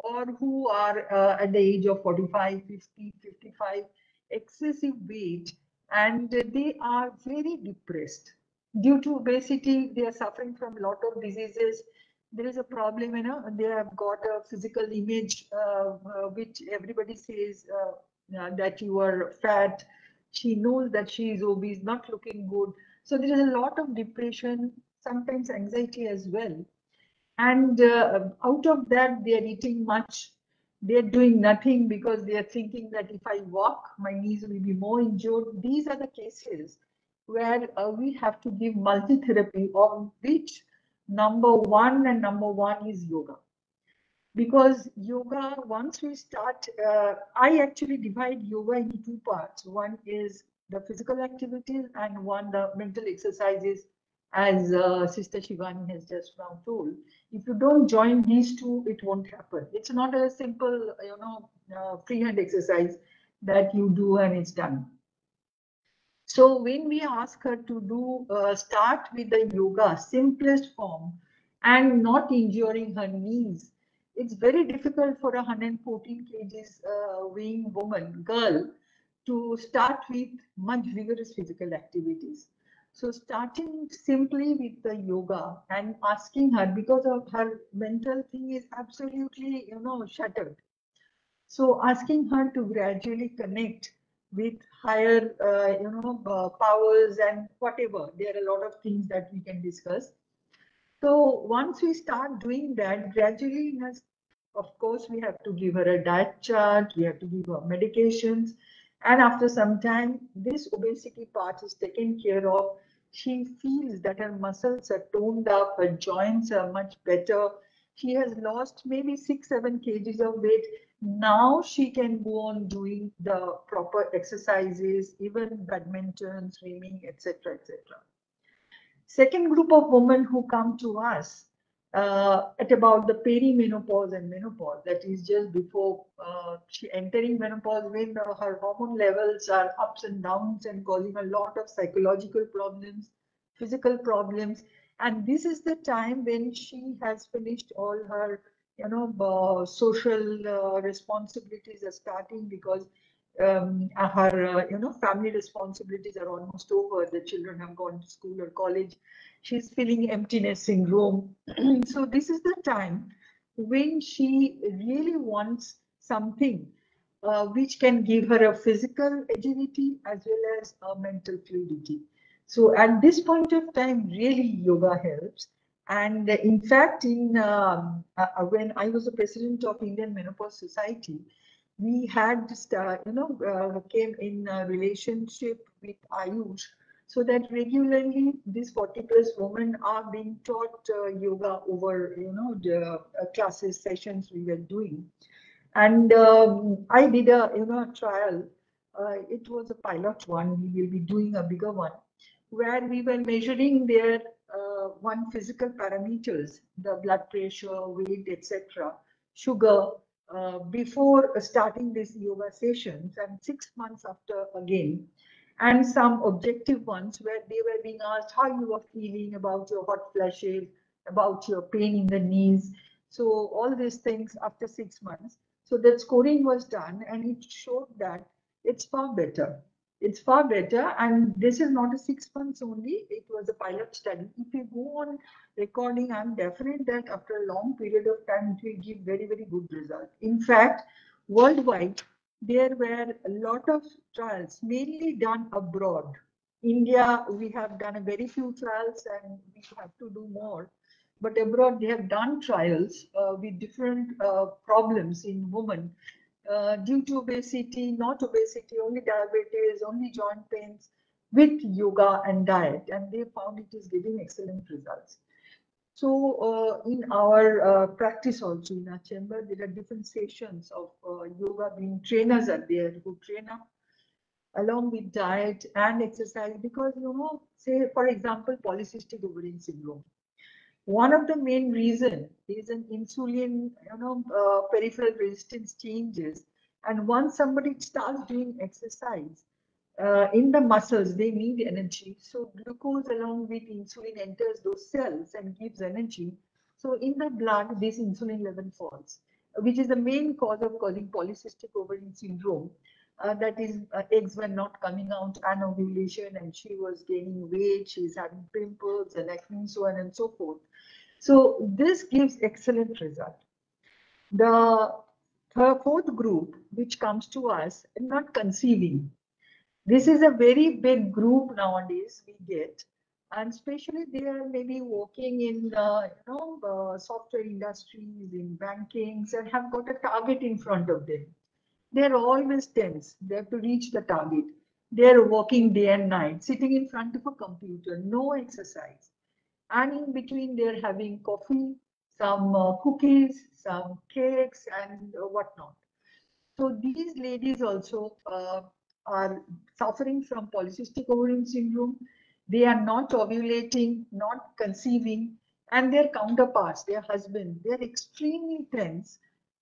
[SPEAKER 6] or who are at the age of 45, 50, 55, excessive weight, and they are very depressed. Due to obesity, they are suffering from a lot of diseases. There is a problem, they have got a physical image, which everybody says that you are fat. She knows that she is obese, not looking good. So there is a lot of depression, sometimes anxiety as well. And out of that, they are eating much. They are doing nothing because they are thinking that if I walk, my knees will be more injured. These are the cases where we have to give multi-therapy, of which number one is yoga. Because yoga, once we start, I actually divide yoga into 2 parts. One is the physical activities and one the mental exercises, as Sister Shivani has just now told. If you don't join these two, it won't happen. It's not a simple, freehand exercise that you do and it's done. So when we ask her to do, start with the yoga, simplest form, and not injuring her knees, it's very difficult for a 114 kgs weighing girl, to start with much vigorous physical activities. So starting simply with the yoga and asking her, because of her mental thing is absolutely, shattered. So asking her to gradually connect with higher, powers and whatever. There are a lot of things that we can discuss. So once we start doing that, gradually, of course, we have to give her a diet chart, we have to give her medications. And after some time, this obesity part is taken care of. She feels that her muscles are toned up, her joints are much better. She has lost maybe 6-7 kgs of weight. Now she can go on doing the proper exercises, even badminton, swimming, etc., etc. Second group of women who come to us at about the perimenopause and menopause, that is just before she entering menopause, when her hormone levels are ups and downs and causing a lot of psychological problems, physical problems. And this is the time when she has finished all her social responsibilities are starting, because her family responsibilities are almost over. The children have gone to school or college. She's feeling emptiness syndrome. So this is the time when she really wants something which can give her a physical agility as well as a mental fluidity. So at this point of time, really yoga helps. And in fact, when I was the president of Indian Menopause Society, we had came in a relationship with Ayush, so that regularly these 40+ women are being taught yoga over the classes, sessions we were doing. And I did a trial. It was a pilot one. We will be doing a bigger one, where we were measuring their one physical parameters, the blood pressure, weight, etc., sugar, before starting these yoga sessions, and 6 months after again, and some objective ones where they were being asked how you were feeling, about your hot flashes, about your pain in the knees. So all these things after 6 months. So that scoring was done, and it showed that it's far better. It's far better, and this is not a 6 months only. It was a pilot study. If you go on recording, I'm definite that after a long period of time, it will give very, very good result. In fact, worldwide, there were a lot of trials, mainly done abroad. India, we have done a very few trials, and we have to do more. But abroad, they have done trials with different problems in women due to obesity, not obesity, only diabetes, only joint pains, with yoga and diet. And they found it is giving excellent results. So in our practice also, in our chamber, there are different sessions of yoga being trainers are there who train up along with diet and exercise, because, say, for example, polycystic ovarian syndrome. One of the main reasons is an insulin, peripheral resistance changes. And once somebody starts doing exercise, in the muscles, they need energy. So glucose along with insulin enters those cells and gives energy. So in the blood, this insulin level falls, which is the main cause of causing polycystic ovarian syndrome. That is, eggs were not coming out, anovulation, and she was gaining weight, she's having pimples and acne, so on and so forth. So this gives excellent result. The fourth group, which comes to us, not conceiving. This is a very big group nowadays we get, and especially they are maybe working in software industries, in bankings, and have got a target in front of them. They're always tense. They have to reach the target. They're working day and night, sitting in front of a computer, no exercise. And in between, they're having coffee, some cookies, some cakes, and whatnot. So these ladies also are suffering from polycystic ovarian syndrome. They are not ovulating, not conceiving, and their counterparts, their husband, they're extremely tense.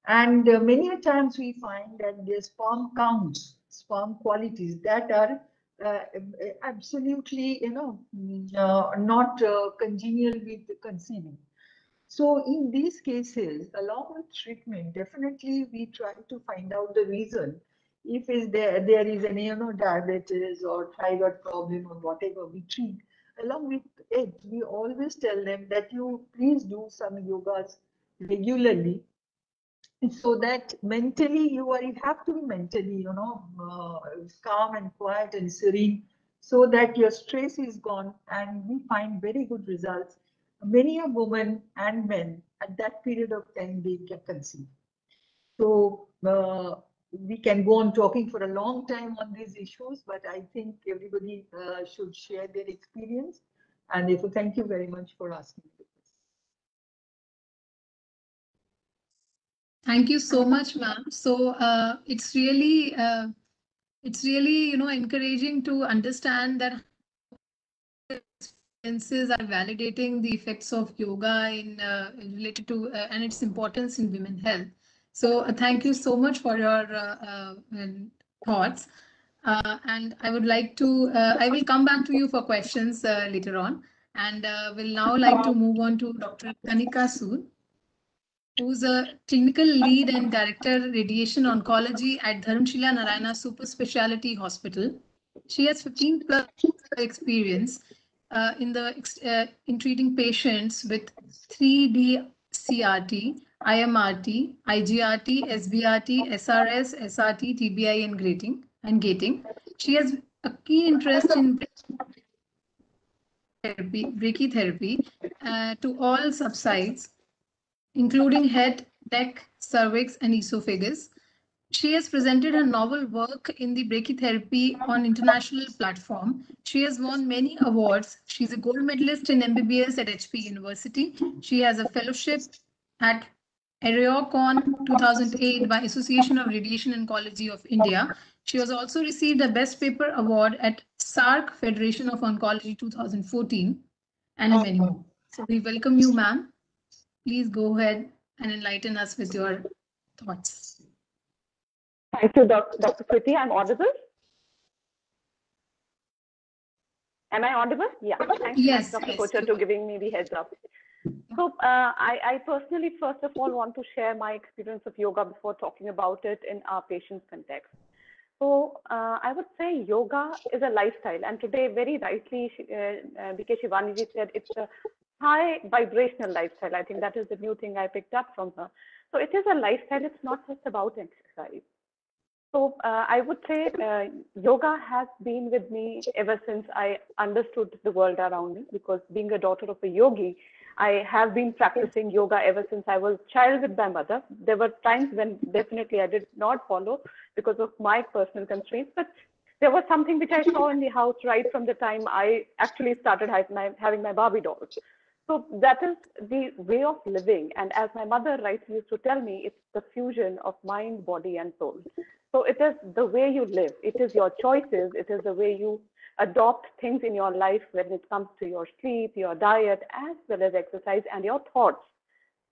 [SPEAKER 6] And many a times we find that their sperm counts, sperm qualities that are absolutely, not congenial with conceiving. So in these cases, along with treatment, definitely we try to find out the reason. If there is any diabetes or thyroid problem or whatever, we treat. Along with it, we always tell them that you please do some yogas regularly, so that mentally you have to be mentally, calm and quiet and serene, so that your stress is gone, and we find very good results. Many a women and men at that period of time, they can conceive. So we can go on talking for a long time on these issues, but I think everybody should share their experience. And therefore, thank you very much for asking me this.
[SPEAKER 1] Thank you so much, ma'am. So it's really encouraging to understand that experiences are validating the effects of yoga in related to and its importance in women health. So thank you so much for your thoughts. And I would like to, I will come back to you for questions later on. And will now like to move on to Dr. Kanika Sood, who's a clinical lead and director radiation oncology at Dharamshila Narayana Super Speciality Hospital. She has 15 plus experience in treating patients with 3D CRT, IMRT, IGRT, SBRT, SRS, SRT, TBI, and gating. She has a key interest in brachytherapy to all subsides, including head, neck, cervix, and esophagus. She has presented her novel work in the brachytherapy on international platform. She has won many awards. She's a gold medalist in MBBS at HP University. She has a fellowship at AREOCON 2008 by Association of Radiation Oncology of India. She has also received a Best Paper Award at SARC Federation of Oncology 2014 and many more. So we welcome you, ma'am. Please go ahead and enlighten us with your thoughts.
[SPEAKER 7] Thank you, Dr. Kriti. I'm audible? Am I audible? Yeah. Thanks,
[SPEAKER 1] yes,
[SPEAKER 7] Dr.
[SPEAKER 1] yes,
[SPEAKER 7] Kocher, to giving me the heads up. So I personally, first of all, want to share my experience of yoga before talking about it in our patient's context. So I would say yoga is a lifestyle. And today, very rightly, B.K. Shivani said it's a high vibrational lifestyle. I think that is the new thing I picked up from her. So it is a lifestyle. It's not just about exercise. So I would say yoga has been with me ever since I understood the world around me, because being a daughter of a yogi, I have been practicing yoga ever since I was a child with my mother. There were times when definitely I did not follow because of my personal constraints, but there was something which I saw in the house right from the time I actually started having my Barbie dolls. So that is the way of living. And as my mother rightly used to tell me, it's the fusion of mind, body, and soul. So it is the way you live. It is your choices. It is the way you adopt things in your life when it comes to your sleep, your diet, as well as exercise, and your thoughts.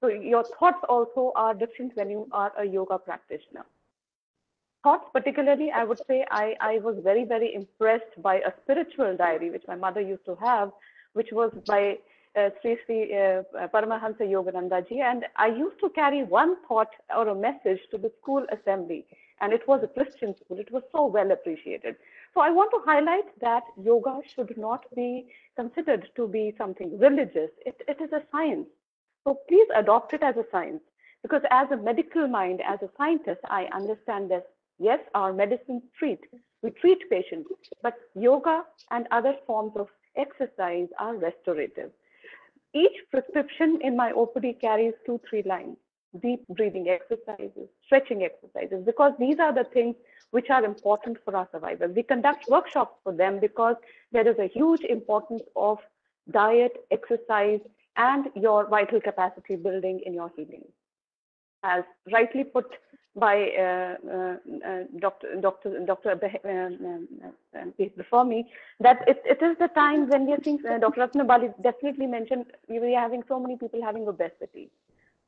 [SPEAKER 7] So your thoughts also are different when you are a yoga practitioner. Thoughts particularly, I would say I was very, very impressed by a spiritual diary, which my mother used to have, which was by Sri Paramahansa Yogananda ji. And I used to carry one thought or a message to the school assembly. And it was a Christian school. It was so well appreciated. So I want to highlight that yoga should not be considered to be something religious. It is a science. So please adopt it as a science. Because as a medical mind, as a scientist, I understand this. Yes, our medicines treat. We treat patients. But yoga and other forms of exercise are restorative. Each prescription in my OPD carries 2-3 lines. Deep breathing exercises, stretching exercises, because these are the things which are important for our survival. We conduct workshops for them because there is a huge importance of diet, exercise, and your vital capacity building in your healing. As rightly put by Dr. before me, that it is the time when we are seeing, Dr. Ratnabali definitely mentioned, we are having so many people having obesity.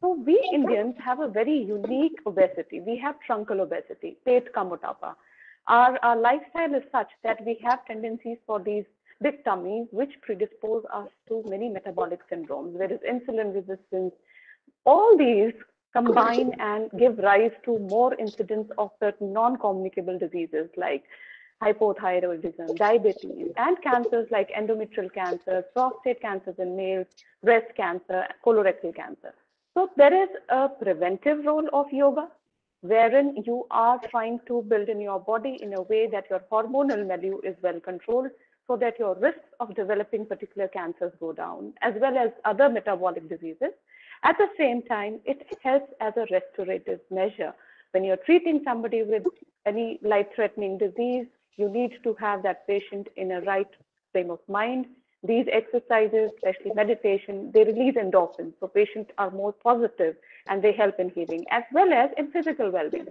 [SPEAKER 7] So we Indians have a very unique obesity. We have truncal obesity, pet ka motapa. Our lifestyle is such that we have tendencies for these big tummies, which predispose us to many metabolic syndromes. There is insulin resistance. All these combine and give rise to more incidence of certain non-communicable diseases like hypothyroidism, diabetes, and cancers like endometrial cancer, prostate cancers in males, breast cancer, colorectal cancer. So there is a preventive role of yoga, wherein you are trying to build in your body in a way that your hormonal milieu is well controlled, so that your risks of developing particular cancers go down, as well as other metabolic diseases. At the same time, it helps as a restorative measure. When you're treating somebody with any life-threatening disease, you need to have that patient in a right frame of mind. These exercises, especially meditation, they release endorphins, so patients are more positive and they help in healing, as well as in physical well-being.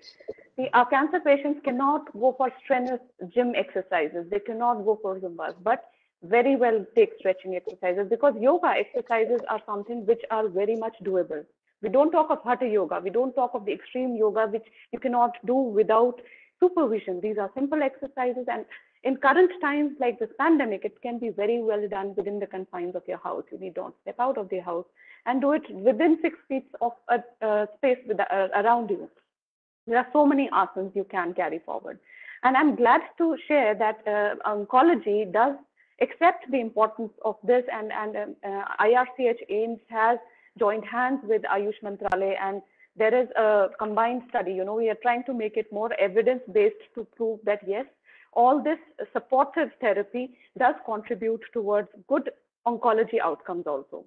[SPEAKER 7] See, our cancer patients cannot go for strenuous gym exercises. They cannot go for Zumbas, but very well take stretching exercises, because yoga exercises are something which are very much doable. We don't talk of Hatha yoga. We don't talk of the extreme yoga, which you cannot do without supervision. These are simple exercises, and in current times like this pandemic, it can be very well done within the confines of your house. You need not step out of the house and do it within 6 feet of a space around you. There are so many asanas you can carry forward. And I'm glad to share that oncology does accept the importance of this, and IRCH AIIMS has joined hands with Ayush Mantralaya, and there is a combined study. You know, we are trying to make it more evidence-based to prove that yes, all this supportive therapy does contribute towards good oncology outcomes also.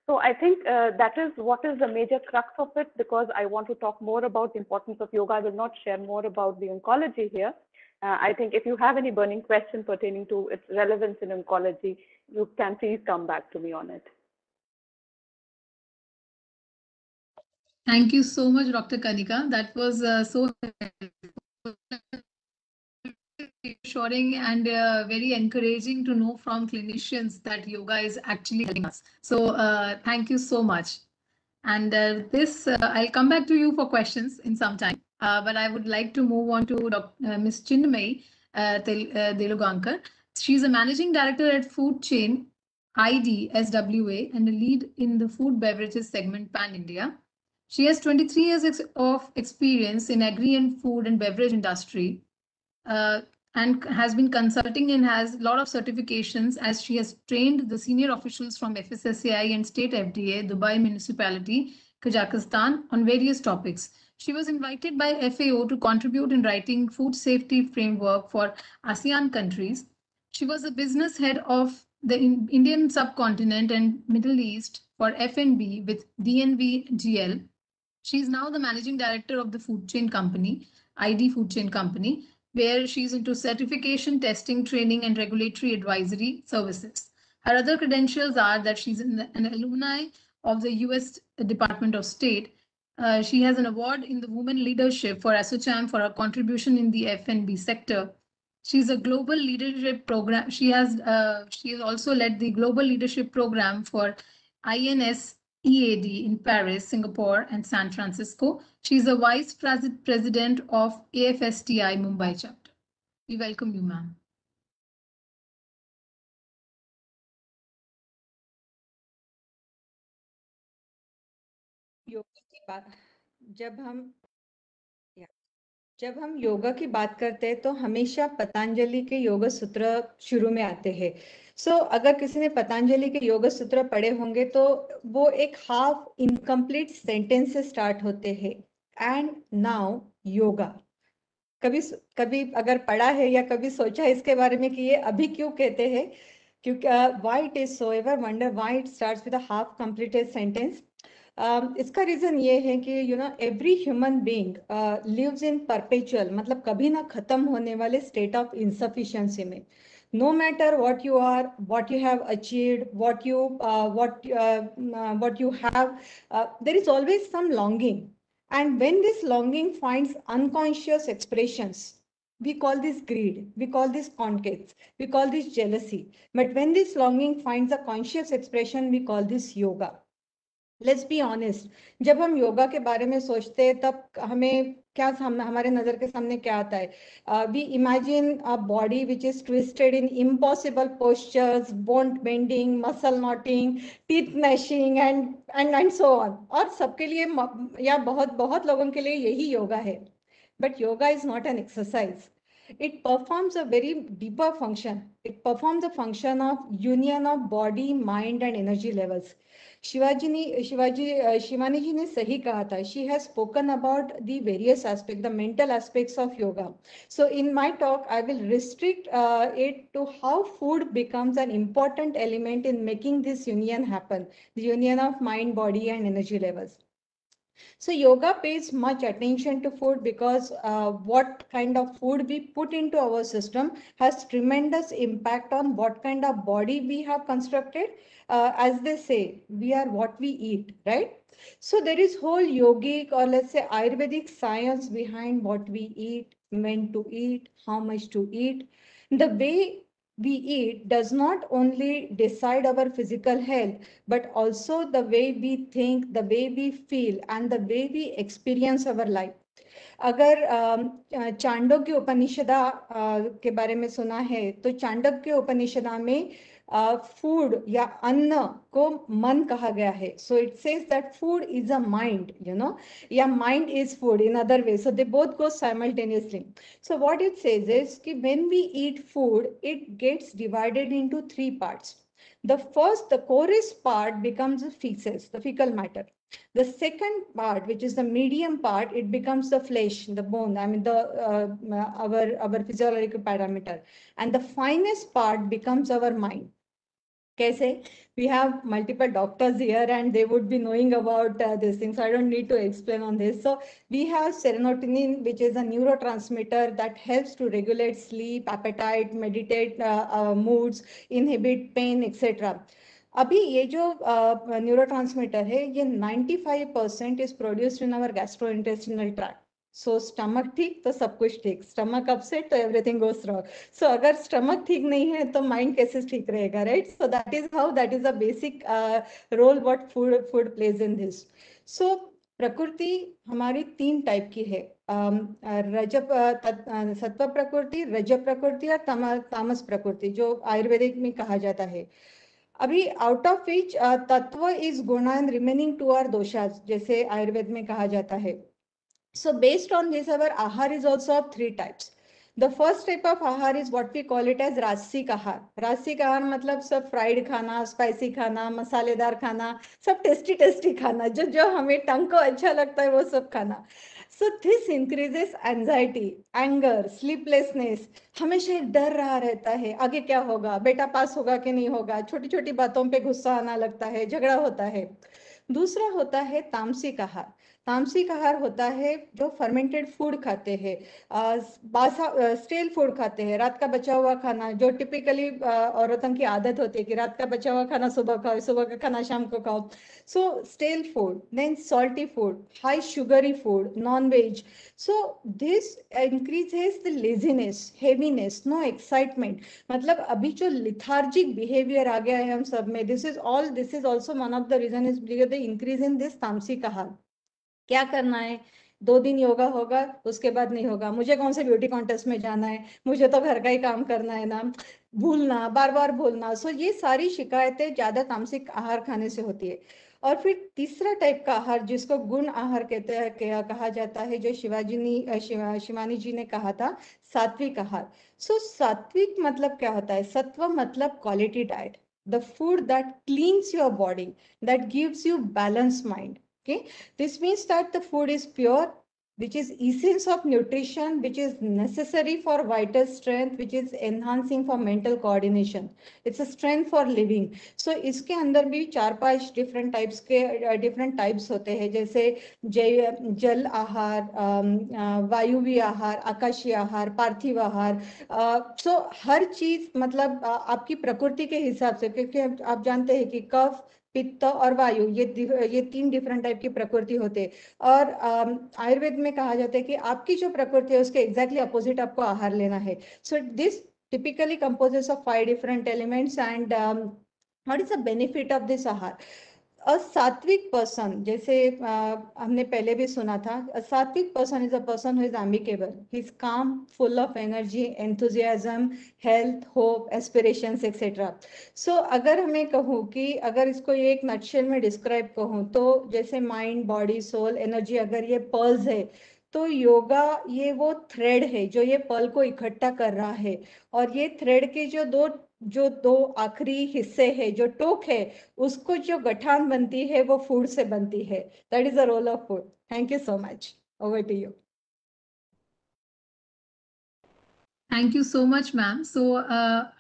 [SPEAKER 7] So I think that is what is the major crux of it, because I want to talk more about the importance of yoga. I will not share more about the oncology here. I think if you have any burning question pertaining to its relevance in oncology, you can please come back to me on it.
[SPEAKER 1] Thank you so much, Dr. Kanika. That was so reassuring and very encouraging to know from clinicians that yoga is actually helping us. So thank you so much. And I'll come back to you for questions in some time. But I would like to move on to Ms. Chinmay Delugankar. She's a managing director at food chain ID SWA and a lead in the food beverages segment Pan India. She has 23 years of experience in agri and food and beverage industry, and has been consulting and has a lot of certifications, as she has trained the senior officials from FSSAI and State FDA, Dubai Municipality, Kazakhstan on various topics. She was invited by FAO to contribute in writing food safety framework for ASEAN countries. She was a business head of the Indian subcontinent and Middle East for F&B with DNV GL. She is now the managing director of the food chain company, ID Food Chain Company, where she's into certification, testing, training, and regulatory advisory services. Her other credentials are that she's an alumni of the US Department of State. She has an award in the Women Leadership for ASSOCHAM for her contribution in the F&B sector. She's a global leadership program. She has also led the global leadership program for INS EAD in Paris, Singapore, and San Francisco. She's a vice president of AFSTI Mumbai chapter. We welcome you, ma'am.
[SPEAKER 8] Yoga की बात जब हम योगा की बात करते हैं तो हमेशा पतंजलि के योग सूत्र शुरू में आते हैं. सो अगर किसी ने पतंजलि के योग सूत्र पढ़े होंगे तो वो एक हाफ इनकम्प्लीट सेंटेंस से स्टार्ट होते हैं. And now yoga. कभी अगर पढ़ा है या कभी सोचा इसके बारे में कि ये अभी क्यों कहते हैं, क्योंकि why it is so ever wonder why it starts with a half completed sentence. इसका रीजन ये है कि every human being lives in perpetual, मतलब कभी ना खत्म होने वाले स्टेट ऑफ इनसफिशिएंसी में. No matter what you are, what you have achieved, what you have, there is always some longing. And when this longing finds unconscious expressions, we call this greed, we call this conquest, we call this jealousy. But when this longing finds a conscious expression, we call this yoga. Let's be honest, जब हम योगा के बारे में सोचते हैं तब हमें क्या हमारे नजर के सामने क्या आता है? We imagine a body which is twisted in impossible postures, bone bending, muscle knotting, teeth gnashing, and so on. और सबके लिए या बहुत लोगों के लिए यही योगा है. But yoga is not an exercise. It performs a very deeper function. It performs a function of union of body, mind, and energy levels. Shivani जी ने सही कहा था. She has spoken about the various aspects, the mental aspects of yoga. So in my talk, I will restrict it to how food becomes an important element in making this union happen, the union of mind, body, and energy levels. So yoga pays much attention to food because what kind of food we put into our system has tremendous impact on what kind of body we have constructed. As they say, we are what we eat, right? So there is whole yogic or let's say Ayurvedic science behind what we eat, when to eat, how much to eat. The way we eat does not only decide our physical health, but also the way we think, the way we feel, and the way we experience our life. अगर चांडोक्य उपनिषदा के बारे में सुना है तो चांडोक्य उपनिषदा में food या अन्न को मन कहा गया है. So it says that food is a mind, you know, या mind is food in other way. So they both go simultaneously. So what it says is कि when we eat food, it gets divided into 3 parts. The first, the chorus part becomes the feces, the fecal matter. The second part, which is the medium part, it becomes the flesh, the bone, I mean our physiological parameter. And the finest part becomes our mind. Kaise? We have multiple doctors here and they would be knowing about these things. I don't need to explain on this. So we have serotonin, which is a neurotransmitter that helps to regulate sleep, appetite, meditate moods, inhibit pain, etc. अभी ये जो neurotransmitter है ये 95% is produced in our gastrointestinal tract. So stomach ठीक तो सब कुछ ठीक, स्टमक अपसेट तो एवरीथिंग गोस रॉन्ग. सो अगर स्टमक ठीक नहीं है तो माइंड कैसे ठीक रहेगा, right? So that is how, that is a basic role what food plays in this. So प्रकृति हमारी 3 टाइप की है, सत्व प्रकृति, रज प्रकृति और तामस प्रकृति, जो आयुर्वेदिक में कहा जाता है. अभी आउट ऑफ विच तत्व इज गुण एंड रिमेनिंग 2 आर दोषास, जैसे आयुर्वेद में कहा जाता है. So based on this our aahar is also of 3 types. The first type of आहार is what we call it as राजसिक आहार. राजसिक आहार मतलब सब फ्राइड खाना, स्पाइसी खाना, मसालेदार खाना, सब टेस्टी खाना, जो हमें टंग को अच्छा लगता है वो सब खाना. So this increases anxiety, anger, sleeplessness. हमेशा एक डर रहा रहता है, आगे क्या होगा, बेटा पास होगा कि नहीं होगा, छोटी छोटी बातों पे गुस्सा आना लगता है, झगड़ा होता है. दूसरा होता है तामसिक आहार. तामसिक आहार होता है जो फर्मेंटेड फूड खाते हैं, स्टेल फूड खाते हैं, रात का बचा हुआ खाना, जो टिपिकली औरतों की आदत होती है कि रात का बचा हुआ खाना सुबह खाओ, सुबह का खाना शाम को खाओ. So stale food, then salty food, high sugary food, non veg. So this increases the laziness, heaviness, no excitement. मतलब अभी जो लिथार्जिक बिहेवियर आ गया है हम सब में, this is also one of the reason is the increase in this tamasic aahar. क्या करना है, 2 दिन योगा होगा उसके बाद नहीं होगा, मुझे कौन से ब्यूटी कॉन्टेस्ट में जाना है, मुझे तो घर का ही काम करना है ना, भूलना, बार बार भूलना. सो ये सारी शिकायतें ज्यादा तामसिक आहार खाने से होती है. और फिर तीसरा टाइप का आहार जिसको गुण आहार कहते हैं, कहा जाता है, जो शिवानी जी ने कहा था, सात्विक आहार. सो सात्विक मतलब क्या होता है? सत्व मतलब quality diet, the food that cleans your body, that gives you balance mind. Okay, this means that the food is pure, which is essence of nutrition, which is necessary for vital strength, which is enhancing for mental coordination. It's a strength for living. So इसके अंदर भी 4-5 different types होते हैं, जैसे जल आहार, वायुवी आहार, आकाशीय आहार, पार्थिव आहार. So हर चीज मतलब आपकी प्रकृति के हिसाब से, क्योंकि आप जानते हैं कि कफ, पित्त और वायु, ये 3 डिफरेंट टाइप की प्रकृति होते हैं. और आयुर्वेद में कहा जाता है कि आपकी जो प्रकृति है उसके एग्जैक्टली अपोजिट आपको आहार लेना है. So this typically composes of 5 different elements. And what is the benefit of this आहार? A sattvic person, जैसे हमने पहले भी सुना था, a sattvic person is a person who is amicable. He is calm, full of energy, enthusiasm, health, hope, aspirations, etc. So अगर हमें कहूँ कि अगर इसको ये एक नटशेल में डिस्क्राइब कहूँ तो जैसे माइंड, बॉडी, सोल, एनर्जी अगर ये पर्ल्स है, तो योगा ये वो थ्रेड है जो ये पर्ल को इकट्ठा कर रहा है. और ये थ्रेड के जो जो दो आखिरी हिस्से है, जो टोक है, उसको जो गठान बनती है वो फूड से बनती है. That is the role of food. Thank you so much. Over to you.
[SPEAKER 1] Thank you so much, ma'am. So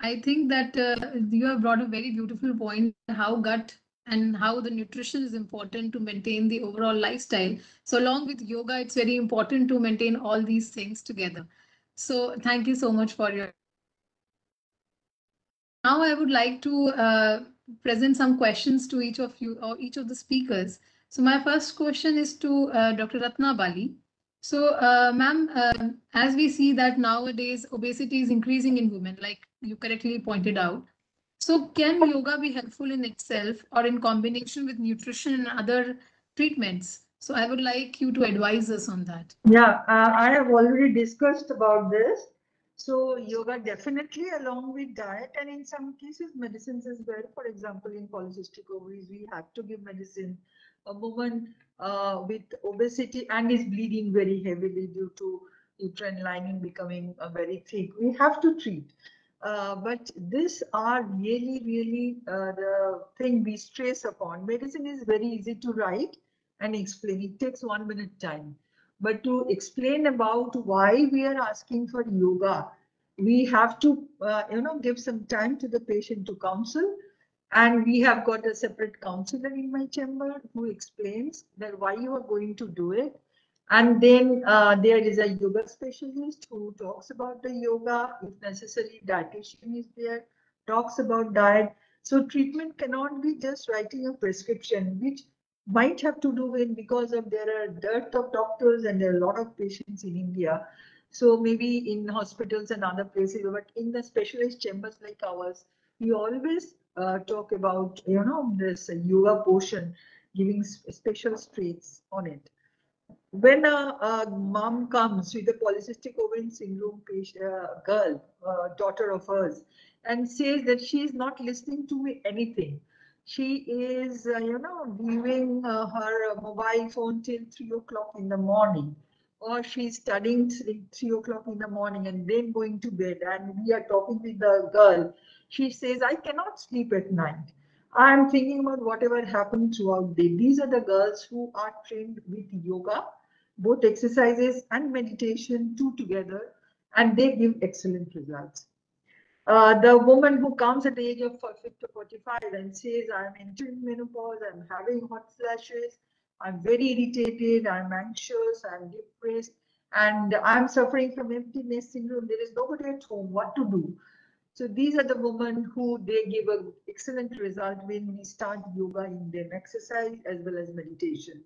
[SPEAKER 1] I think that you have brought a very beautiful point, how gut and how the nutrition is important to maintain the overall lifestyle. So along with yoga, it's very important to maintain all these things together. So thank you so much for your. Now I would like to present some questions to each of you or each of the speakers. So my first question is to Dr. Ratna Bali. So, ma'am, as we see that nowadays obesity is increasing in women, like you correctly pointed out. So, can yoga be helpful in itself or in combination with nutrition and other treatments? So, I would like you to advise us on that.
[SPEAKER 6] Yeah, I have already discussed about this. So yoga definitely along with diet, and in some cases medicines as well. For example, in polycystic ovaries, we have to give medicine. A woman with obesity and is bleeding very heavily due to uterine lining becoming very thick, we have to treat. But these are really the thing we stress upon. Medicine is very easy to write and explain. It takes 1 minute time. But to explain about why we are asking for yoga, we have to, give some time to the patient to counsel. And we have got a separate counselor in my chamber who explains that why you are going to do it. And then there is a yoga specialist who talks about the yoga. If necessary, dietitian is there, talks about diet. So treatment cannot be just writing a prescription, which might have to do with because of there are dearth of doctors and there are a lot of patients in India. So maybe in hospitals and other places, but in the specialist chambers like ours, we always talk about, this yoga portion, giving special streets on it. When a mom comes with a polycystic ovarian syndrome patient, girl, daughter of hers, and says that she is not listening to me anything, she is, viewing her mobile phone till 3 o'clock in the morning, or she's studying 3 o'clock in the morning and then going to bed, and we are talking with the girl. She says, I cannot sleep at night. I'm thinking about whatever happened throughout the day. These are the girls who are trained with yoga, both exercises and meditation two together, and they give excellent results. The woman who comes at the age of 50 to 45 and says, I'm entering menopause, I'm having hot flashes, I'm very irritated, I'm anxious, I'm depressed, and I'm suffering from emptiness syndrome. There is nobody at home. What to do? So these are the women who they give an excellent result when we start yoga in them, exercise as well as meditation.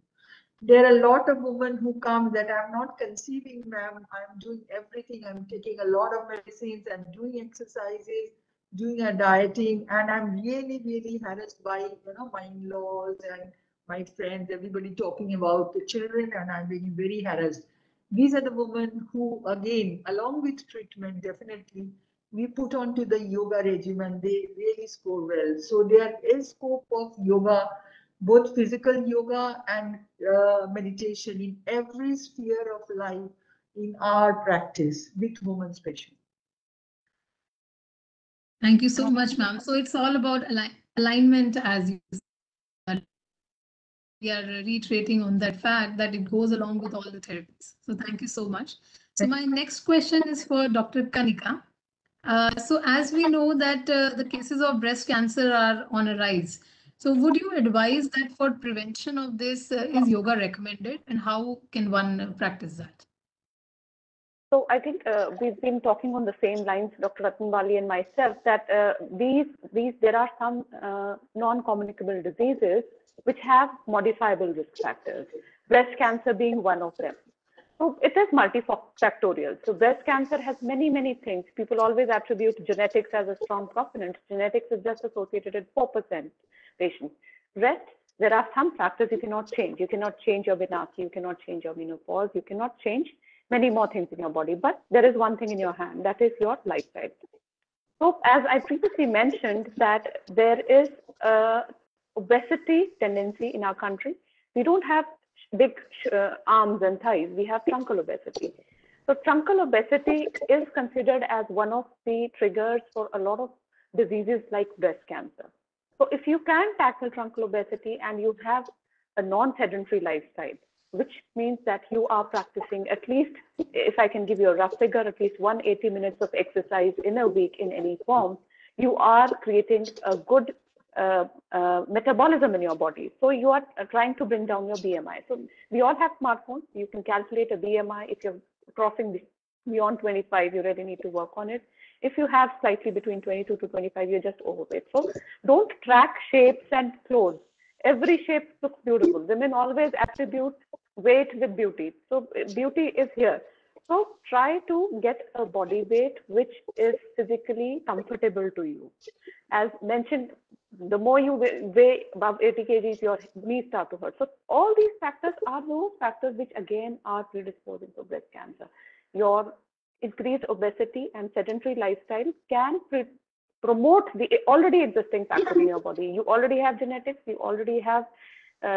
[SPEAKER 6] There are a lot of women who come that I'm not conceiving, ma'am. I'm doing everything. I'm taking a lot of medicines. I'm doing exercises, doing a dieting, and I'm really harassed by my in-laws and my friends, everybody talking about the children, and I'm being very harassed. These are the women who, again, along with treatment, definitely we put onto the yoga regimen. They really score well. So there is scope of yoga, both physical yoga and meditation in every sphere of life in our practice with women especially.
[SPEAKER 1] Thank you so much, ma'am. So it's all about alignment, as you said. We are reiterating on that fact that it goes along with all the therapies. So thank you so much. So my next question is for Dr. Kanika. So as we know that the cases of breast cancer are on a rise, so would you advise that for prevention of this, is yoga recommended, and how can one practice that?
[SPEAKER 7] So I think we've been talking on the same lines, Dr. Ratna Bali and myself, that there are some non-communicable diseases which have modifiable risk factors, breast cancer being one of them. So it is multifactorial. So breast cancer has many things. People always attribute genetics as a strong component. Genetics is just associated with 4% patients. Rest, there are some factors you cannot change. You cannot change your Vinaki, you cannot change your menopause, you cannot change many more things in your body. But there is one thing in your hand, that is your lifestyle. So as I previously mentioned, that there is obesity tendency in our country. We don't have big arms and thighs, we have truncal obesity. So truncal obesity is considered as one of the triggers for a lot of diseases like breast cancer. So if you can tackle truncal obesity and you have a non-sedentary lifestyle, which means that you are practicing at least, if I can give you a rough figure, at least 180 minutes of exercise in a week in any form, you are creating a good metabolism in your body. So you are trying to bring down your BMI. So we all have smartphones. You can calculate a BMI. If you're crossing beyond 25, you really need to work on it. If you have slightly between 22 to 25, you're just overweight. So don't track shapes and clothes. Every shape looks beautiful. Women always attribute weight with beauty. So beauty is here. So try to get a body weight which is physically comfortable to you. As mentioned, the more you weigh above 80 kgs, your knees start to hurt. So all these factors are those factors which again are predisposing to breast cancer. Your increased obesity and sedentary lifestyle can promote the already existing factors in your body. You already have genetics, you already have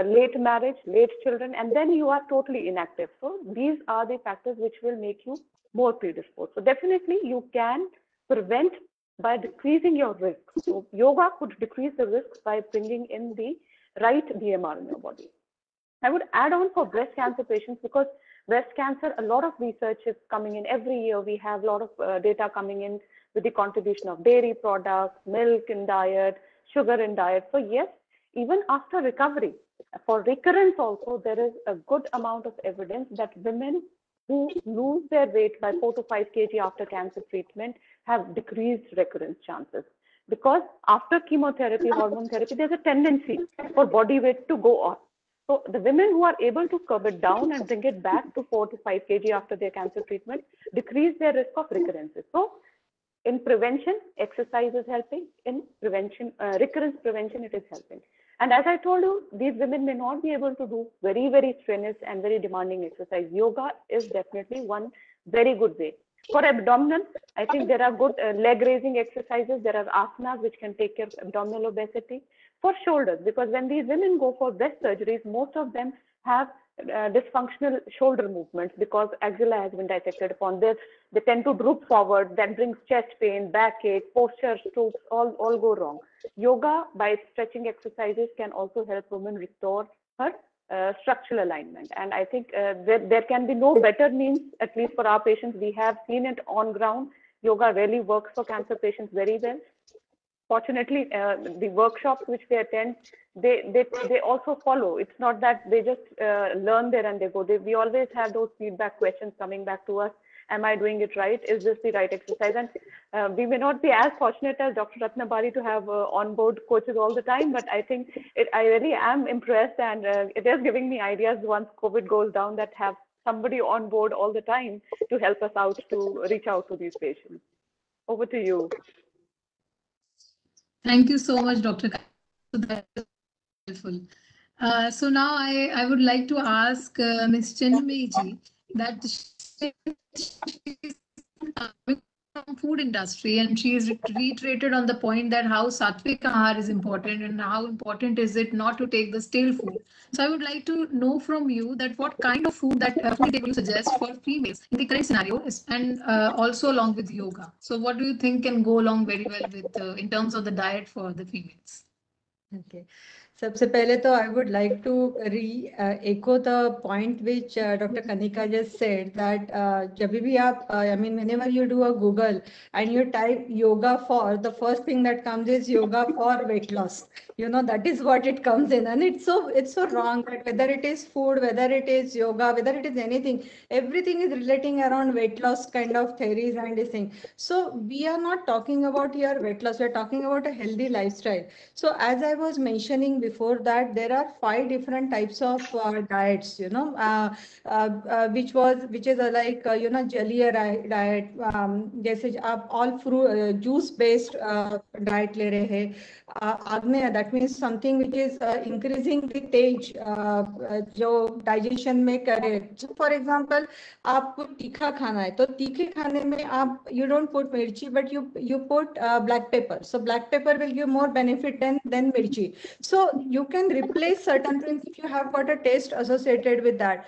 [SPEAKER 7] late marriage, late children, and then you are totally inactive. So these are the factors which will make you more predisposed. So definitely you can prevent by decreasing your risk. So yoga could decrease the risks by bringing in the right BMR in your body. I would add on for breast cancer patients, because breast cancer, a lot of research is coming in every year. We have a lot of data coming in with the contribution of dairy products, milk in diet, sugar in diet. So yes, even after recovery, for recurrence also, there is a good amount of evidence that women who lose their weight by 4 to 5 kg after cancer treatment have decreased recurrence chances. Because after chemotherapy, hormone therapy, there's a tendency for body weight to go up. So the women who are able to curb it down and bring it back to 4 to 5 kg after their cancer treatment decrease their risk of recurrences. So in prevention, exercise is helping. In prevention, recurrence prevention, it is helping. And as I told you, these women may not be able to do very, very strenuous and very demanding exercise. Yoga is definitely one very good way. For abdominal, I think there are good leg raising exercises. There are asanas which can take care of abdominal obesity. For shoulders, because when these women go for breast surgeries, most of them have dysfunctional shoulder movements because axilla has been dissected upon this. They tend to droop forward, that brings chest pain, backache, posture, stoops, all go wrong. Yoga, by stretching exercises, can also help women restore her structural alignment. And I think there can be no better means, at least for our patients. We have seen it on ground. Yoga really works for cancer patients very well. Fortunately, the workshops which they attend, they also follow. It's not that they just learn there and they go. We always have those feedback questions coming back to us. Am I doing it right? Is this the right exercise? And we may not be as fortunate as Dr. Ratnabari to have on-board coaches all the time, but I think I really am impressed, and it is giving me ideas once COVID goes down, that have somebody on board all the time to help us out to reach out to these patients. Over to you.
[SPEAKER 1] Thank you so much, Dr. That is helpful. So now I would like to ask Ms. Chennameji that she's from food industry, and she is reiterated on the point that how sattvic ahar is important and how important is it not to take the stale food. So I would like to know from you that what kind of food that you suggest for females in the current scenario is, and also along with yoga. So what do you think can go along very well with in terms of the diet for the females?
[SPEAKER 8] Okay. सबसे पहले तो I would like to echo the point which Dr. Kanika just said, that जब भी आप I mean whenever you do a Google and you type yoga for, the first thing that comes is yoga for weight loss. You know, that is what it comes in, and it's so wrong that whether it is food, whether it is yoga, whether it is anything, everything is relating around weight loss kind of theories and this thing. So we are not talking about your weight loss, we are talking about a healthy lifestyle. So as I was mentioning before that there are 5 different types of diets, you know, which is like you know, Jaliya diet, जैसे आप all fruit juice based diet ले रहे हैं, Agneya, that means something which is increasing the stage जो digestion में करे. So for example, आपको तीखा खाना है तो तीखे खाने में आप you don't put mirchi but you put black pepper. So black pepper will give more benefit than mirchi. So you can replace certain things if you have got a taste associated with that.